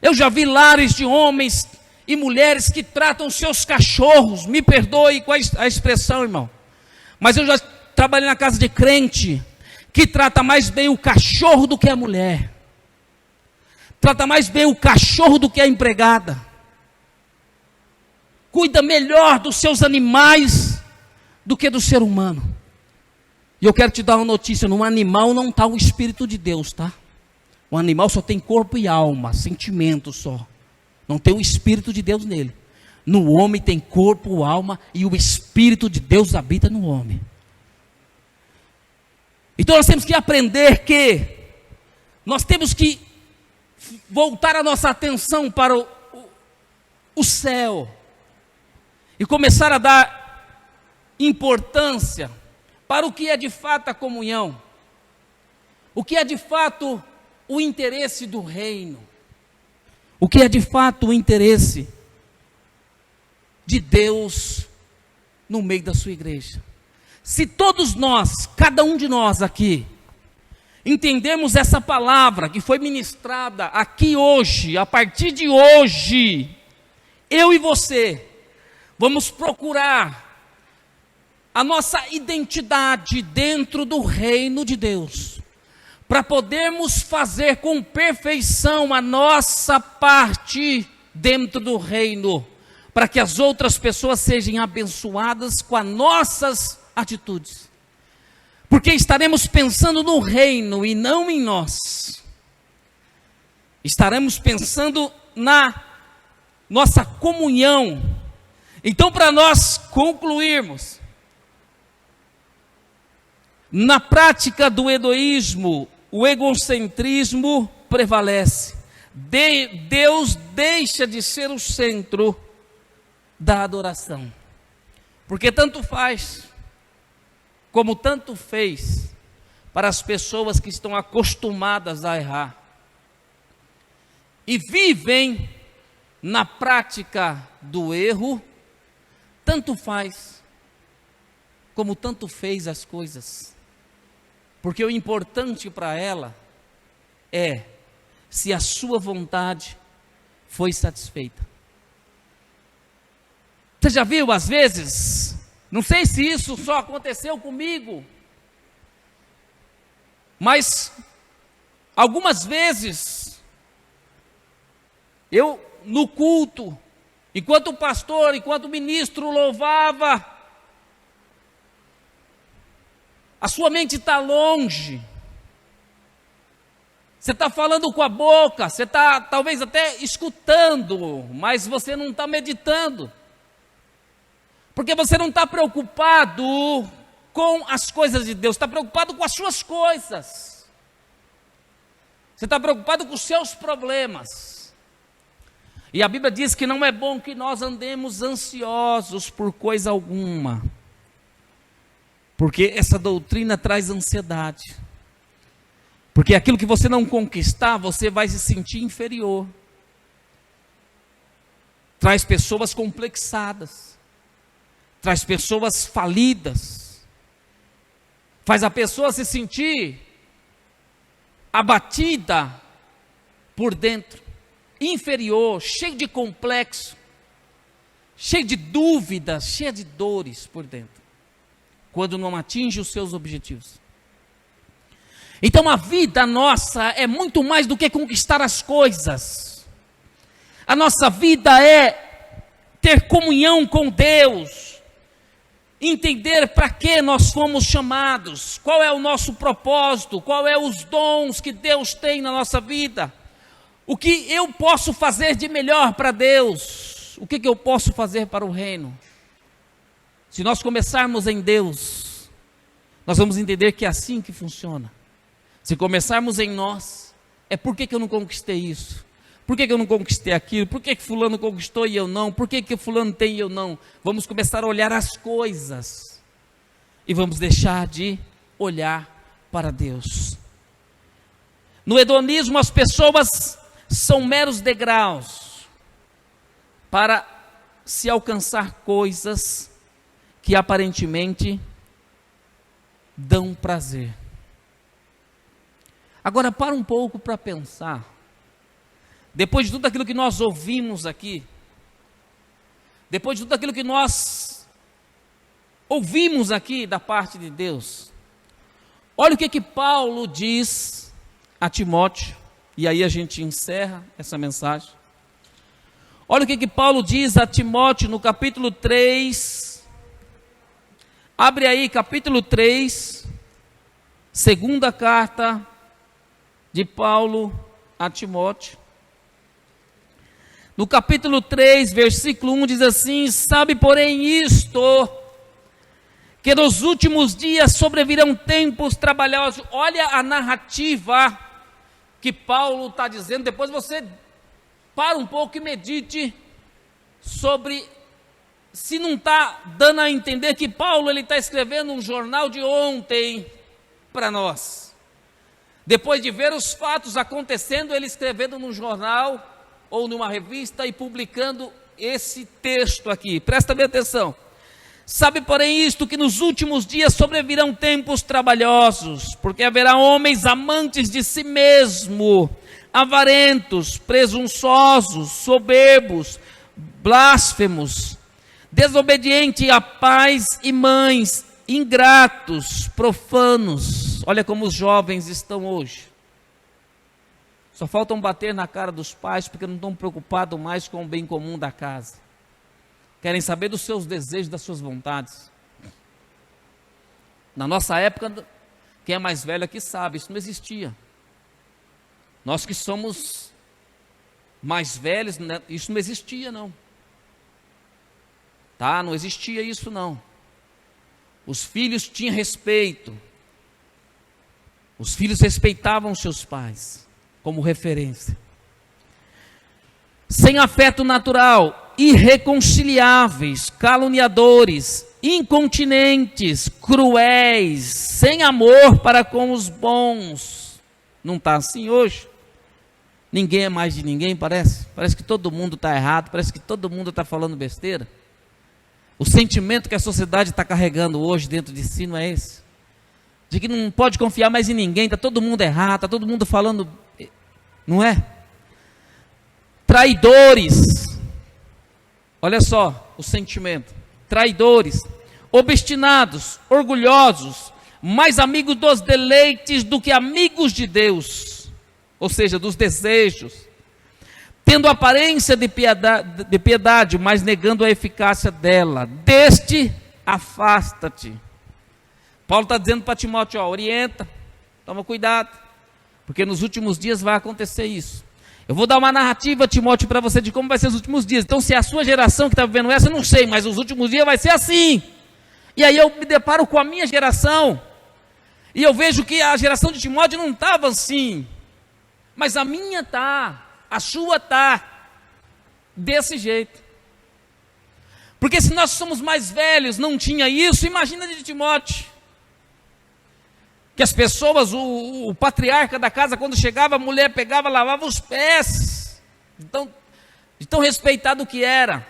Eu já vi lares de homens e mulheres que tratam seus cachorros, me perdoe com a expressão, irmão, mas eu já trabalhei na casa de crente que trata mais bem o cachorro do que a mulher, trata mais bem o cachorro do que a empregada, cuida melhor dos seus animais do que do ser humano. E eu quero te dar uma notícia: no animal não está o Espírito de Deus, tá? O animal só tem corpo e alma, sentimento só, não tem o Espírito de Deus nele. No homem tem corpo, alma, e o Espírito de Deus habita no homem. Então nós temos que aprender que nós temos que voltar a nossa atenção para o céu e começar a dar importância para o que é de fato a comunhão, o que é de fato o interesse do reino, o que é de fato o interesse de Deus no meio da sua igreja. Se todos nós, cada um de nós aqui, entendemos essa palavra que foi ministrada aqui hoje, a partir de hoje, eu e você vamos procurar a nossa identidade dentro do reino de Deus, para podermos fazer com perfeição a nossa parte dentro do reino, para que as outras pessoas sejam abençoadas com as nossas atitudes, porque estaremos pensando no reino e não em nós, estaremos pensando na nossa comunhão. Então, para nós concluirmos, na prática do egoísmo, o egocentrismo prevalece. Deus deixa de ser o centro da adoração, porque tanto faz, como tanto fez, para as pessoas que estão acostumadas a errar, e vivem na prática do erro, tanto faz, como tanto fez as coisas, porque o importante para ela é se a sua vontade foi satisfeita. Você já viu às vezes, não sei se isso só aconteceu comigo, mas algumas vezes, eu no culto, enquanto o pastor, enquanto o ministro louvava, a sua mente está longe, você está falando com a boca, você está talvez até escutando, mas você não está meditando, porque você não está preocupado com as coisas de Deus, está preocupado com as suas coisas, você está preocupado com os seus problemas, e a Bíblia diz que não é bom que nós andemos ansiosos por coisa alguma, porque essa doutrina traz ansiedade, porque aquilo que você não conquistar, você vai se sentir inferior, traz pessoas complexadas, traz pessoas falidas, faz a pessoa se sentir abatida por dentro, inferior, cheio de complexo, cheio de dúvidas, cheio de dores por dentro, quando não atinge os seus objetivos. Então a vida nossa é muito mais do que conquistar as coisas. A nossa vida é ter comunhão com Deus, entender para que nós fomos chamados, qual é o nosso propósito, qual é os dons que Deus tem na nossa vida, o que eu posso fazer de melhor para Deus, o que eu posso fazer para o reino. Se nós começarmos em Deus, nós vamos entender que é assim que funciona. Se começarmos em nós, é por que eu não conquistei isso? Por que eu não conquistei aquilo? Por que fulano conquistou e eu não? Por que fulano tem e eu não? Vamos começar a olhar as coisas e vamos deixar de olhar para Deus. No hedonismo, as pessoas são meros degraus para se alcançar coisas que aparentemente dão prazer. Agora para um pouco para pensar, depois de tudo aquilo que nós ouvimos aqui, depois de tudo aquilo que nós ouvimos aqui da parte de Deus, olha o que Paulo diz a Timóteo, e aí a gente encerra essa mensagem. Olha o que Paulo diz a Timóteo no capítulo 3, abre aí capítulo 3, segunda carta de Paulo a Timóteo, no capítulo 3, versículo 1 diz assim: sabe porém isto, que nos últimos dias sobrevirão tempos trabalhosos. Olha a narrativa que Paulo está dizendo, depois você para um pouco e medite sobre, se não está dando a entender que Paulo está escrevendo um jornal de ontem para nós. Depois de ver os fatos acontecendo, ele escrevendo num jornal ou numa revista e publicando esse texto aqui. Presta bem atenção. Sabe porém isto, que nos últimos dias sobrevirão tempos trabalhosos, porque haverá homens amantes de si mesmo, avarentos, presunçosos, soberbos, blasfemos, desobediente a pais e mães, ingratos, profanos. Olha como os jovens estão hoje. Só faltam bater na cara dos pais porque não estão preocupados mais com o bem comum da casa. Querem saber dos seus desejos, das suas vontades. Na nossa época, quem é mais velho aqui sabe, isso não existia. Nós que somos mais velhos, isso não existia não. Tá? Não existia isso não. Os filhos tinham respeito. Os filhos respeitavam seus pais como referência. Sem afeto natural, irreconciliáveis, caluniadores, incontinentes, cruéis, sem amor para com os bons. Não está assim hoje? Ninguém é mais de ninguém, parece? Parece que todo mundo está errado, parece que todo mundo está falando besteira. O sentimento que a sociedade está carregando hoje dentro de si não é esse? De que não pode confiar mais em ninguém, está todo mundo errado, está todo mundo falando, não é? Traidores, olha só o sentimento, traidores, obstinados, orgulhosos, mais amigos dos deleites do que amigos de Deus, ou seja, dos desejos, tendo aparência de piedade, mas negando a eficácia dela. Deste, afasta-te. Paulo está dizendo para Timóteo, orienta, toma cuidado, porque nos últimos dias vai acontecer isso. Eu vou dar uma narrativa, Timóteo, para você de como vai ser os últimos dias. Então, se é a sua geração que está vivendo essa, eu não sei, mas os últimos dias vai ser assim. E aí eu me deparo com a minha geração, e eu vejo que a geração de Timóteo não estava assim, mas a minha está. A sua está desse jeito. Porque se nós somos mais velhos, não tinha isso, imagina de Timóteo. Que as pessoas, o patriarca da casa, quando chegava, a mulher pegava, lavava os pés. Então, de tão respeitado que era.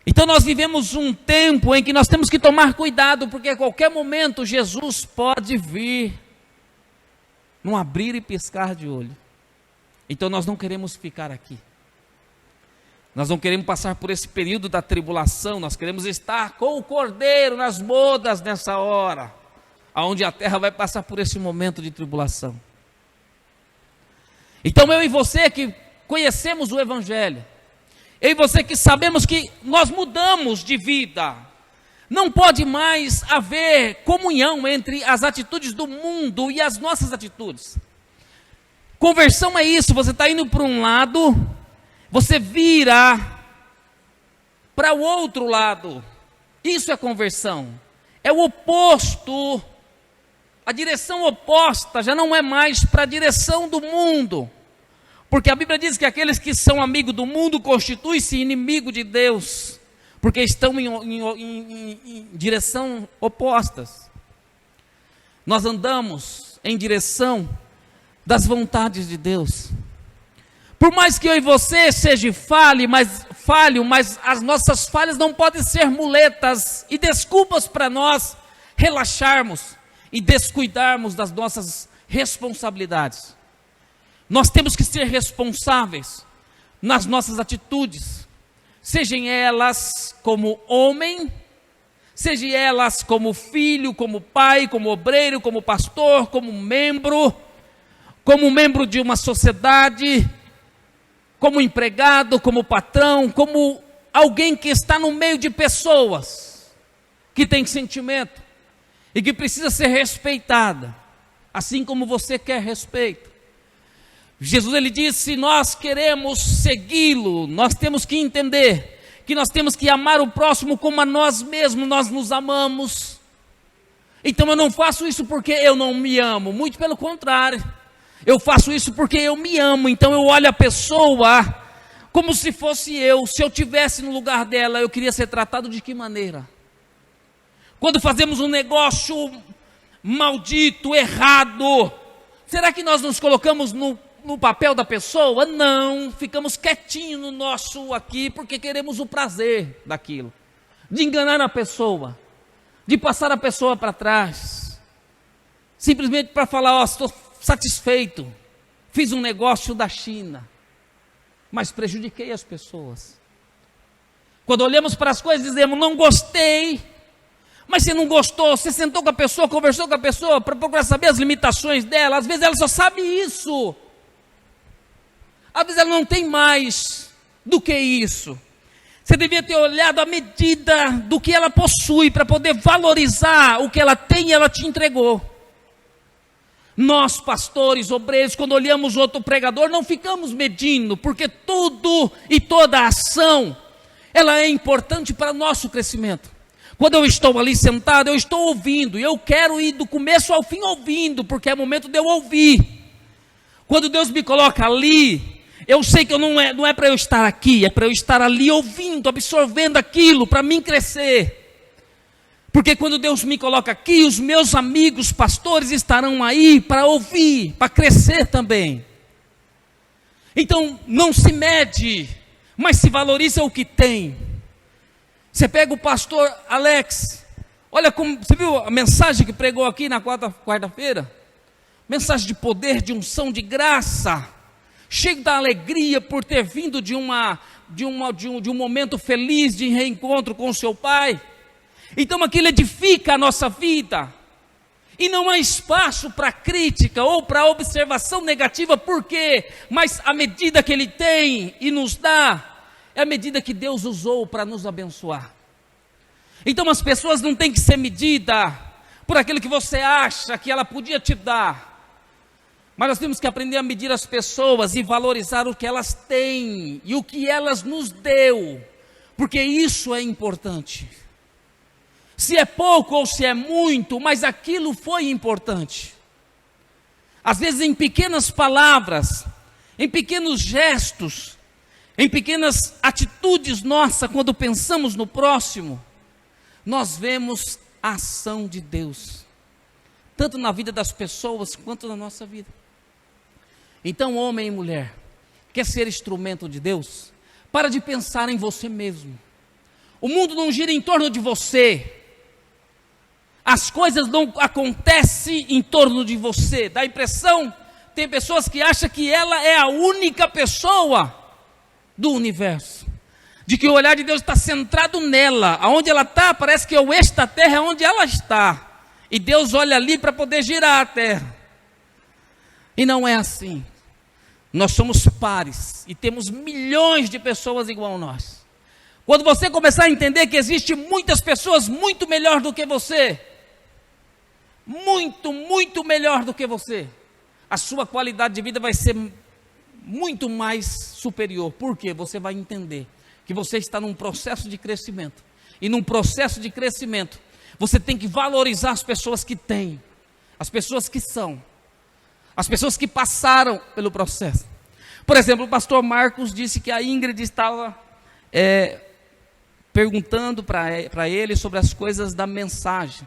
Então nós vivemos um tempo em que nós temos que tomar cuidado, porque a qualquer momento Jesus pode vir. Num abrir e piscar de olho. Então nós não queremos ficar aqui. Nós não queremos passar por esse período da tribulação. Nós queremos estar com o Cordeiro nas bodas nessa hora, onde a terra vai passar por esse momento de tribulação. Então eu e você que conhecemos o Evangelho, eu e você que sabemos que nós mudamos de vida, não pode mais haver comunhão entre as atitudes do mundo e as nossas atitudes. Conversão é isso, você está indo para um lado, você vira para o outro lado. Isso é conversão. É o oposto, a direção oposta, já não é mais para a direção do mundo. Porque a Bíblia diz que aqueles que são amigos do mundo constituem-se inimigo de Deus. Porque estão em direção opostas. Nós andamos em direção das vontades de Deus. Por mais que eu e você seja falho, mas as nossas falhas não podem ser muletas e desculpas para nós relaxarmos e descuidarmos das nossas responsabilidades. Nós temos que ser responsáveis nas nossas atitudes. Sejam elas como homem, sejam elas como filho, como pai, como obreiro, como pastor, como membro de uma sociedade, como empregado, como patrão, como alguém que está no meio de pessoas, que tem sentimento e que precisa ser respeitada, assim como você quer respeito. Jesus, ele disse, se nós queremos segui-lo, nós temos que entender que nós temos que amar o próximo como a nós mesmos, nós nos amamos. Então eu não faço isso porque eu não me amo, muito pelo contrário, eu faço isso porque eu me amo. Então eu olho a pessoa como se fosse eu, se eu estivesse no lugar dela, eu queria ser tratado de que maneira? Quando fazemos um negócio maldito, errado, será que nós nos colocamos no papel da pessoa? Não, ficamos quietinhos no nosso aqui, porque queremos o prazer daquilo, de enganar a pessoa, de passar a pessoa para trás, simplesmente para falar, estou satisfeito, fiz um negócio da China, mas prejudiquei as pessoas. Quando olhamos para as coisas, dizemos, não gostei. Mas você não gostou, você sentou com a pessoa, conversou com a pessoa para procurar saber as limitações dela. Às vezes ela só sabe isso. Às vezes ela não tem mais do que isso. Você devia ter olhado a medida do que ela possui para poder valorizar o que ela tem e ela te entregou. Nós, pastores, obreiros, quando olhamos outro pregador, não ficamos medindo, porque tudo e toda a ação, ela é importante para o nosso crescimento. Quando eu estou ali sentado, eu estou ouvindo, e eu quero ir do começo ao fim ouvindo, porque é momento de eu ouvir. Quando Deus me coloca ali, eu sei que não é para eu estar aqui, é para eu estar ali ouvindo, absorvendo aquilo, para mim crescer. Porque quando Deus me coloca aqui, os meus amigos pastores estarão aí para ouvir, para crescer também. Então, não se mede, mas se valoriza o que tem. Você pega o pastor Alex, olha como, você viu a mensagem que pregou aqui na quarta-feira? Mensagem de poder, de unção, de graça, cheio da alegria por ter vindo de um momento feliz de reencontro com o seu pai. Então aquilo edifica a nossa vida, e não há espaço para crítica ou para observação negativa, por quê? Mas a medida que ele tem e nos dá, é a medida que Deus usou para nos abençoar. Então as pessoas não têm que ser medidas por aquilo que você acha que ela podia te dar, mas nós temos que aprender a medir as pessoas e valorizar o que elas têm e o que elas nos deu, porque isso é importante. Se é pouco ou se é muito, mas aquilo foi importante. Às vezes em pequenas palavras, em pequenos gestos, em pequenas atitudes nossas, quando pensamos no próximo, nós vemos a ação de Deus, tanto na vida das pessoas, quanto na nossa vida. Então, homem e mulher, quer ser instrumento de Deus? Para de pensar em você mesmo. O mundo não gira em torno de você. As coisas não acontecem em torno de você. Dá a impressão, tem pessoas que acham que ela é a única pessoa do universo, de que o olhar de Deus está centrado nela, aonde ela está, parece que o eixo da terra é onde ela está, e Deus olha ali para poder girar a terra, e não é assim. Nós somos pares, e temos milhões de pessoas igual a nós. Quando você começar a entender que existe muitas pessoas muito melhor do que você, muito melhor do que você, a sua qualidade de vida vai ser muito mais superior. Por quê? Você vai entender que você está num processo de crescimento, e num processo de crescimento, você tem que valorizar as pessoas que têm, as pessoas que são, as pessoas que passaram pelo processo. Por exemplo, o pastor Marcos disse que a Ingrid estava perguntando para ele sobre as coisas da mensagem,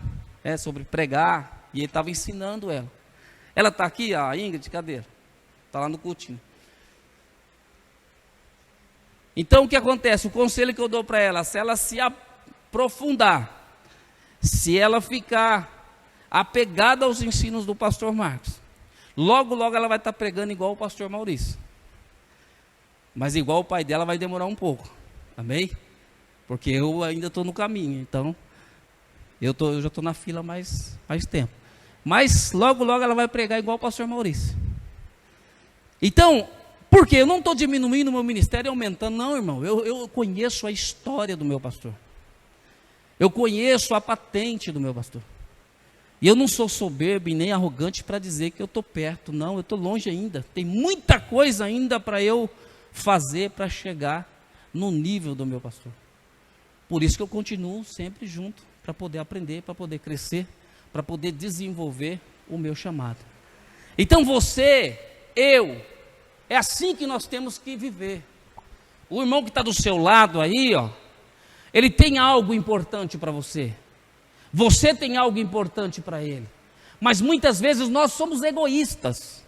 sobre pregar, e ele estava ensinando ela. Ela está aqui, a Ingrid, cadê? Está lá no cultinho. Então o que acontece? O conselho que eu dou para ela, se ela se aprofundar, se ela ficar apegada aos ensinos do pastor Marcos, logo ela vai estar pregando igual o pastor Maurício. Mas igual o pai dela vai demorar um pouco. Amém? Porque eu ainda estou no caminho, então eu já estou na fila mais tempo. Mas logo ela vai pregar igual o pastor Maurício. Então, por quê? Eu não estou diminuindo o meu ministério e aumentando, não, irmão. Eu conheço a história do meu pastor. Eu conheço a patente do meu pastor. E eu não sou soberbo e nem arrogante para dizer que eu estou perto, não, eu estou longe ainda. Tem muita coisa ainda para eu fazer para chegar no nível do meu pastor. Por isso que eu continuo sempre junto, para poder aprender, para poder crescer, para poder desenvolver o meu chamado. Então você, eu, é assim que nós temos que viver. O irmão que está do seu lado aí, ele tem algo importante para você. Você tem algo importante para ele. Mas muitas vezes nós somos egoístas,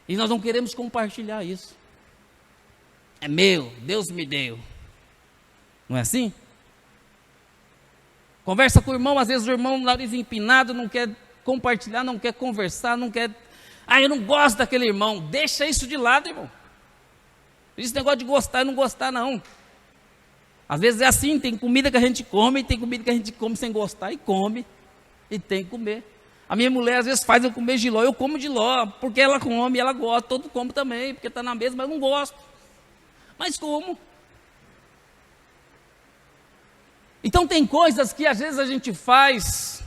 e nós não queremos compartilhar isso. É meu, Deus me deu. Não é assim? Conversa com o irmão, às vezes o irmão, nariz empinado, não quer compartilhar, não quer conversar, não quer... eu não gosto daquele irmão. Deixa isso de lado, irmão. Esse negócio de gostar e não gostar, não. Às vezes é assim, tem comida que a gente come, e tem comida que a gente come sem gostar e come, e tem que comer. A minha mulher às vezes faz eu comer jiló, eu como jiló, porque ela come, ela gosta, todo come também, porque está na mesa, mas eu não gosto. Mas como? Então tem coisas que às vezes a gente faz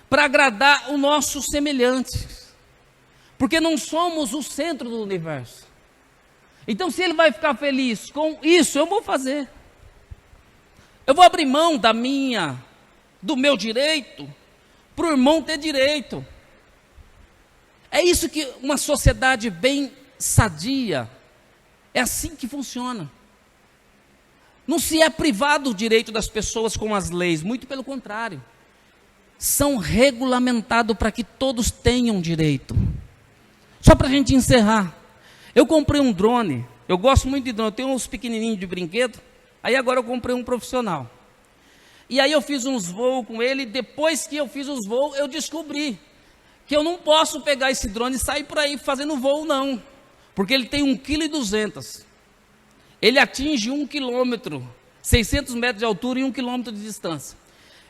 para agradar o nosso semelhante, porque não somos o centro do universo. Então se ele vai ficar feliz com isso, eu vou fazer. Eu vou abrir mão do meu direito, para o irmão ter direito. É isso que uma sociedade bem sadia, é assim que funciona. Não se é privado o direito das pessoas com as leis, muito pelo contrário. São regulamentados para que todos tenham direito. Só para a gente encerrar, eu comprei um drone, eu gosto muito de drone, eu tenho uns pequenininhos de brinquedo, aí agora eu comprei um profissional. E aí eu fiz uns voos com ele, depois que eu fiz os voos, eu descobri que eu não posso pegar esse drone e sair por aí fazendo voo não, porque ele tem 1,2 kg. Ele atinge 1 km, 600 metros de altura e 1 km de distância.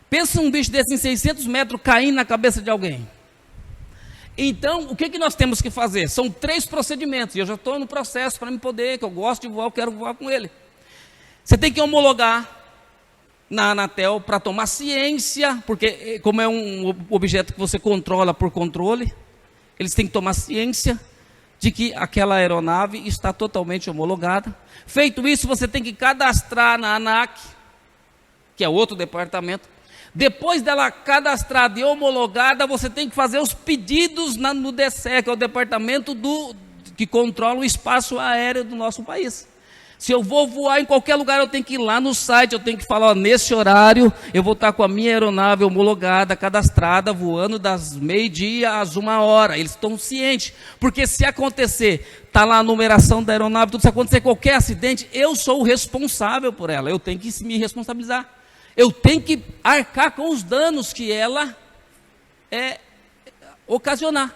Pensa um bicho desse em 600 metros caindo na cabeça de alguém. Então, o que nós temos que fazer? São 3 procedimentos, e eu já estou no processo para me poder, que eu gosto de voar, eu quero voar com ele. Você tem que homologar na Anatel para tomar ciência, porque como é um objeto que você controla por controle, eles têm que tomar ciência de que aquela aeronave está totalmente homologada. Feito isso, você tem que cadastrar na ANAC, que é outro departamento. Depois dela cadastrada e homologada, você tem que fazer os pedidos no DSE, que é o departamento que controla o espaço aéreo do nosso país. Se eu vou voar em qualquer lugar, eu tenho que ir lá no site, eu tenho que falar, ó, nesse horário, eu vou estar com a minha aeronave homologada, cadastrada, voando das 12h às 1h. Eles estão cientes, porque se acontecer, está lá a numeração da aeronave, tudo, se acontecer qualquer acidente, eu sou o responsável por ela, eu tenho que me responsabilizar. Eu tenho que arcar com os danos que ela ocasionar.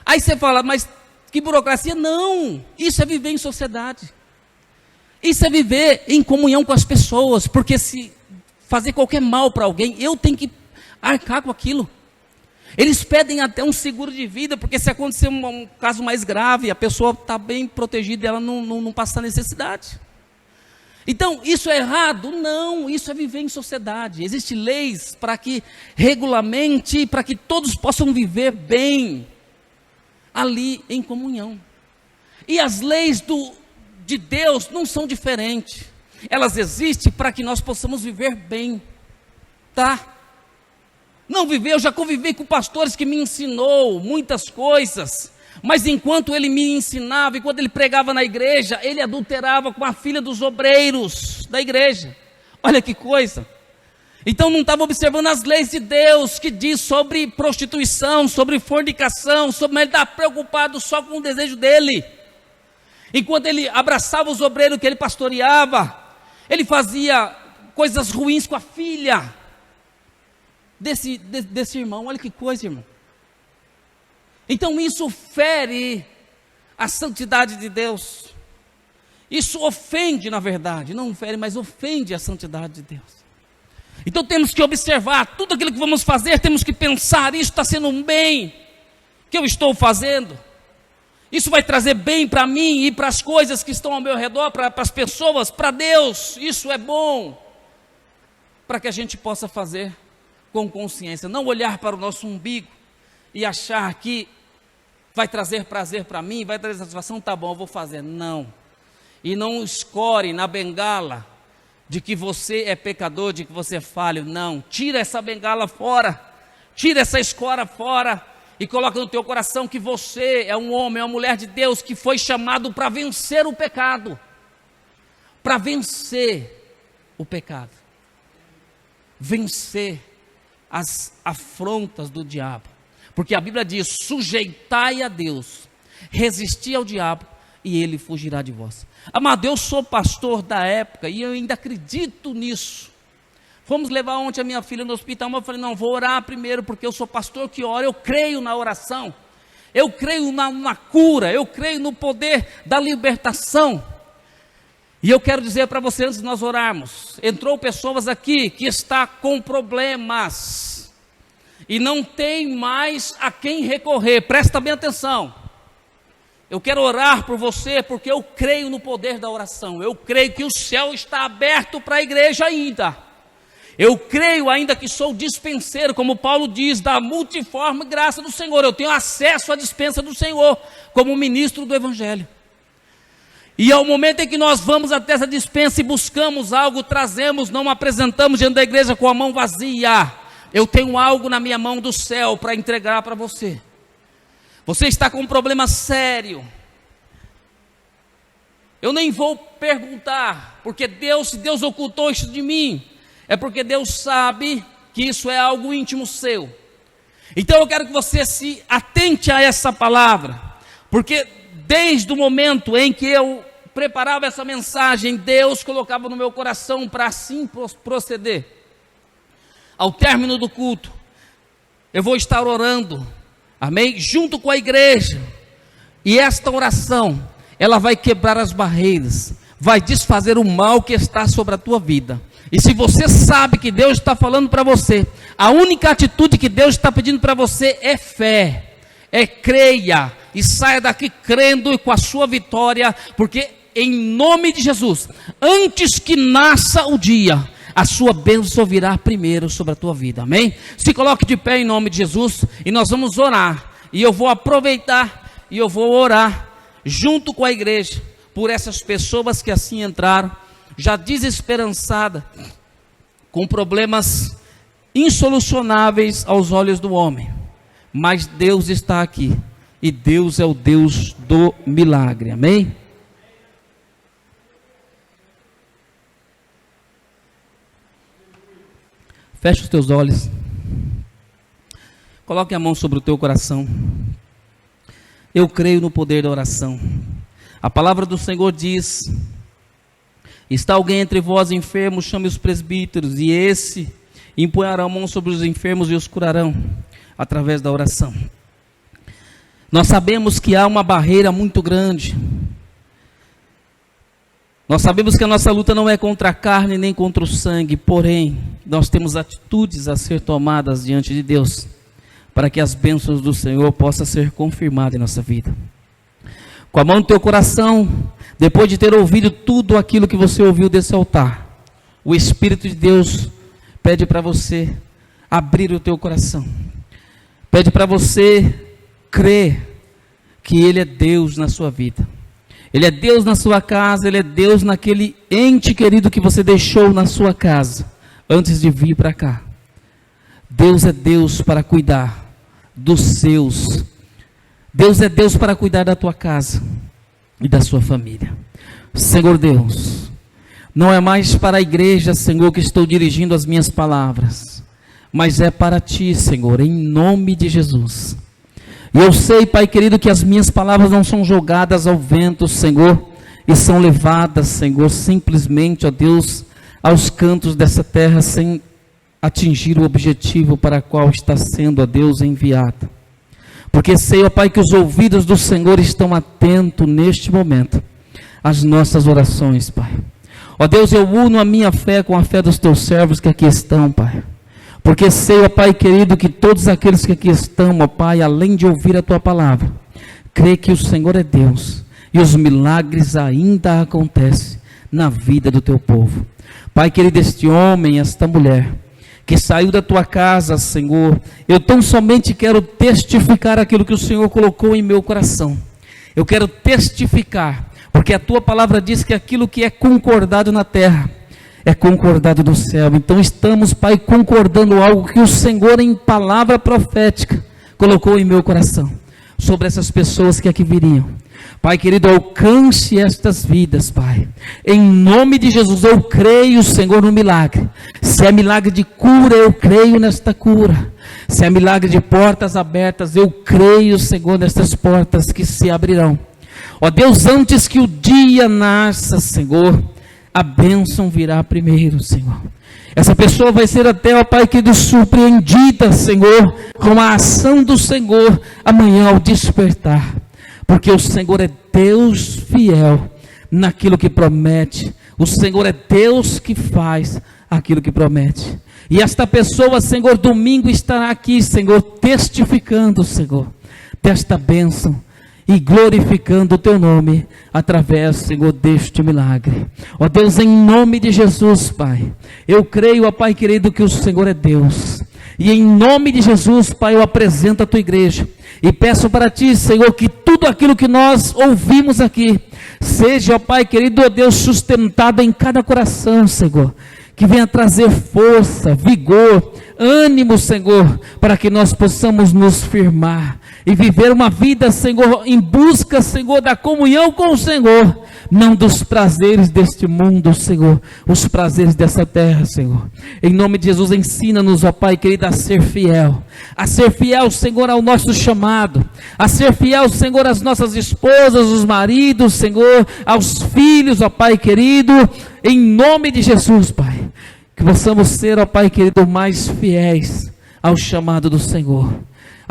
Aí você fala, mas que burocracia? Não, isso é viver em sociedade. Isso é viver em comunhão com as pessoas, porque se fazer qualquer mal para alguém, eu tenho que arcar com aquilo. Eles pedem até um seguro de vida, porque se acontecer um caso mais grave, a pessoa está bem protegida e ela não passa necessidade. Então, isso é errado? Não, isso é viver em sociedade. Existem leis para que regulamente, para que todos possam viver bem ali em comunhão. E as leis de Deus não são diferentes. Elas existem para que nós possamos viver bem, tá? Não viver, eu já convivi com pastores que me ensinou muitas coisas, mas enquanto ele me ensinava, enquanto ele pregava na igreja, ele adulterava com a filha dos obreiros da igreja. Olha que coisa. Então não estava observando as leis de Deus, que diz sobre prostituição, sobre fornicação, mas ele estava preocupado só com o desejo dele. Enquanto ele abraçava os obreiros que ele pastoreava, ele fazia coisas ruins com a filha desse irmão. Olha que coisa, irmão. Então isso fere a santidade de Deus. Isso ofende, na verdade, não fere, mas ofende a santidade de Deus. Então temos que observar tudo aquilo que vamos fazer, temos que pensar, isso está sendo um bem que eu estou fazendo. Isso vai trazer bem para mim e para as coisas que estão ao meu redor, para as pessoas, para Deus. Isso é bom, para que a gente possa fazer com consciência. Não olhar para o nosso umbigo e achar que vai trazer prazer para mim, vai trazer satisfação, tá bom, eu vou fazer. Não. E não escore na bengala de que você é pecador, de que você é falho. Não. Tira essa bengala fora. Tira essa escora fora. E coloca no teu coração que você é um homem, é uma mulher de Deus que foi chamado para vencer o pecado. Para vencer o pecado. Vencer as afrontas do diabo. Porque a Bíblia diz, sujeitai a Deus, resisti ao diabo e ele fugirá de vós. Amado, eu sou pastor da época e eu ainda acredito nisso. Fomos levar ontem a minha filha no hospital, mas eu falei, não, vou orar primeiro, porque eu sou pastor que ora, eu creio na oração, eu creio na cura, eu creio no poder da libertação. E eu quero dizer para você, antes de nós orarmos, entrou pessoas aqui que está com problemas e não tem mais a quem recorrer. Presta bem atenção. Eu quero orar por você porque eu creio no poder da oração. Eu creio que o céu está aberto para a igreja ainda. Eu creio ainda que sou dispenseiro, como Paulo diz, da multiforme graça do Senhor. Eu tenho acesso à dispensa do Senhor como ministro do Evangelho. E ao momento em que nós vamos até essa dispensa e buscamos algo, trazemos, não apresentamos diante da igreja com a mão vazia. Eu tenho algo na minha mão do céu para entregar para você. Você está com um problema sério. Eu nem vou perguntar, porque se Deus ocultou isso de mim, é porque Deus sabe que isso é algo íntimo seu. Então eu quero que você se atente a essa palavra, porque desde o momento em que eu preparava essa mensagem, Deus colocava no meu coração para assim proceder. Ao término do culto, eu vou estar orando, amém? Junto com a igreja. E esta oração, ela vai quebrar as barreiras, vai desfazer o mal que está sobre a tua vida. E se você sabe que Deus está falando para você, a única atitude que Deus está pedindo para você é fé, é creia, e saia daqui crendo e com a sua vitória, porque em nome de Jesus, antes que nasça o dia, a sua bênção virá primeiro sobre a tua vida, amém? Se coloque de pé em nome de Jesus, e nós vamos orar, e eu vou aproveitar, e eu vou orar, junto com a igreja, por essas pessoas que assim entraram, já desesperançada, com problemas insolucionáveis aos olhos do homem, mas Deus está aqui, e Deus é o Deus do milagre, amém? Fecha os teus olhos, coloque a mão sobre o teu coração. Eu creio no poder da oração. A palavra do Senhor diz: está alguém entre vós enfermo, chame os presbíteros, e esse impõerá a mão sobre os enfermos e os curarão, através da oração. Nós sabemos que há uma barreira muito grande. Nós sabemos que a nossa luta não é contra a carne nem contra o sangue, porém, nós temos atitudes a ser tomadas diante de Deus, para que as bênçãos do Senhor possam ser confirmadas em nossa vida. Com a mão no teu coração, depois de ter ouvido tudo aquilo que você ouviu desse altar, o Espírito de Deus pede para você abrir o teu coração, pede para você crer que Ele é Deus na sua vida, Ele é Deus na sua casa, Ele é Deus naquele ente querido que você deixou na sua casa, antes de vir para cá. Deus é Deus para cuidar dos seus, Deus é Deus para cuidar da tua casa e da sua família. Senhor Deus, não é mais para a igreja, Senhor, que estou dirigindo as minhas palavras, mas é para Ti, Senhor, em nome de Jesus. E eu sei, Pai querido, que as minhas palavras não são jogadas ao vento, Senhor, e são levadas, Senhor, simplesmente, ó Deus, aos cantos dessa terra, sem atingir o objetivo para o qual está sendo, ó Deus, enviado. Porque sei, ó Pai, que os ouvidos do Senhor estão atentos neste momento às nossas orações, Pai. Ó Deus, eu uno a minha fé com a fé dos Teus servos que aqui estão, Pai. Porque sei, ó Pai querido, que todos aqueles que aqui estão, ó Pai, além de ouvir a Tua palavra, crê que o Senhor é Deus e os milagres ainda acontecem na vida do Teu povo. Pai querido, este homem, esta mulher que saiu da Tua casa, Senhor, eu tão somente quero testificar aquilo que o Senhor colocou em meu coração. Eu quero testificar, porque a Tua palavra diz que aquilo que é concordado na terra é concordado no céu. Então estamos, Pai, concordando algo que o Senhor em palavra profética colocou em meu coração, sobre essas pessoas que aqui viriam. Pai querido, alcance estas vidas, Pai. Em nome de Jesus, eu creio, Senhor, no milagre. Se é milagre de cura, eu creio nesta cura. Se é milagre de portas abertas, eu creio, Senhor, nestas portas que se abrirão. Ó Deus, antes que o dia nasça, Senhor, a bênção virá primeiro, Senhor. Essa pessoa vai ser até, ó Pai querido, surpreendida, Senhor, com a ação do Senhor amanhã ao despertar. Porque o Senhor é Deus fiel naquilo que promete O Senhor é Deus que faz aquilo que promete. E esta pessoa, Senhor, domingo estará aqui, Senhor, testificando, Senhor, desta bênção e glorificando o Teu nome através, Senhor, deste milagre. Ó Deus, em nome de Jesus, Pai, eu creio, ó Pai querido, que o Senhor é Deus. E em nome de Jesus, Pai, eu apresento a Tua igreja e peço para Ti, Senhor, que tudo aquilo que nós ouvimos aqui seja, ó Pai querido, ó Deus, sustentado em cada coração, Senhor, que venha trazer força, vigor, ânimo, Senhor, para que nós possamos nos firmar e viver uma vida, Senhor, em busca, Senhor, da comunhão com o Senhor, não dos prazeres deste mundo, Senhor, os prazeres dessa terra, Senhor. Em nome de Jesus, ensina-nos, ó Pai querido, a ser fiel, Senhor, ao nosso chamado, a ser fiel, Senhor, às nossas esposas, os maridos, Senhor, aos filhos, ó Pai querido, em nome de Jesus, Pai, que possamos ser, ó Pai querido, mais fiéis ao chamado do Senhor.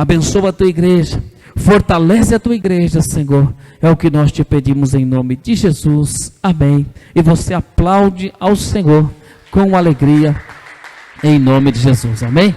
Abençoa a Tua igreja, fortalece a Tua igreja, Senhor, é o que nós Te pedimos em nome de Jesus, amém. E você aplaude ao Senhor com alegria, em nome de Jesus, amém.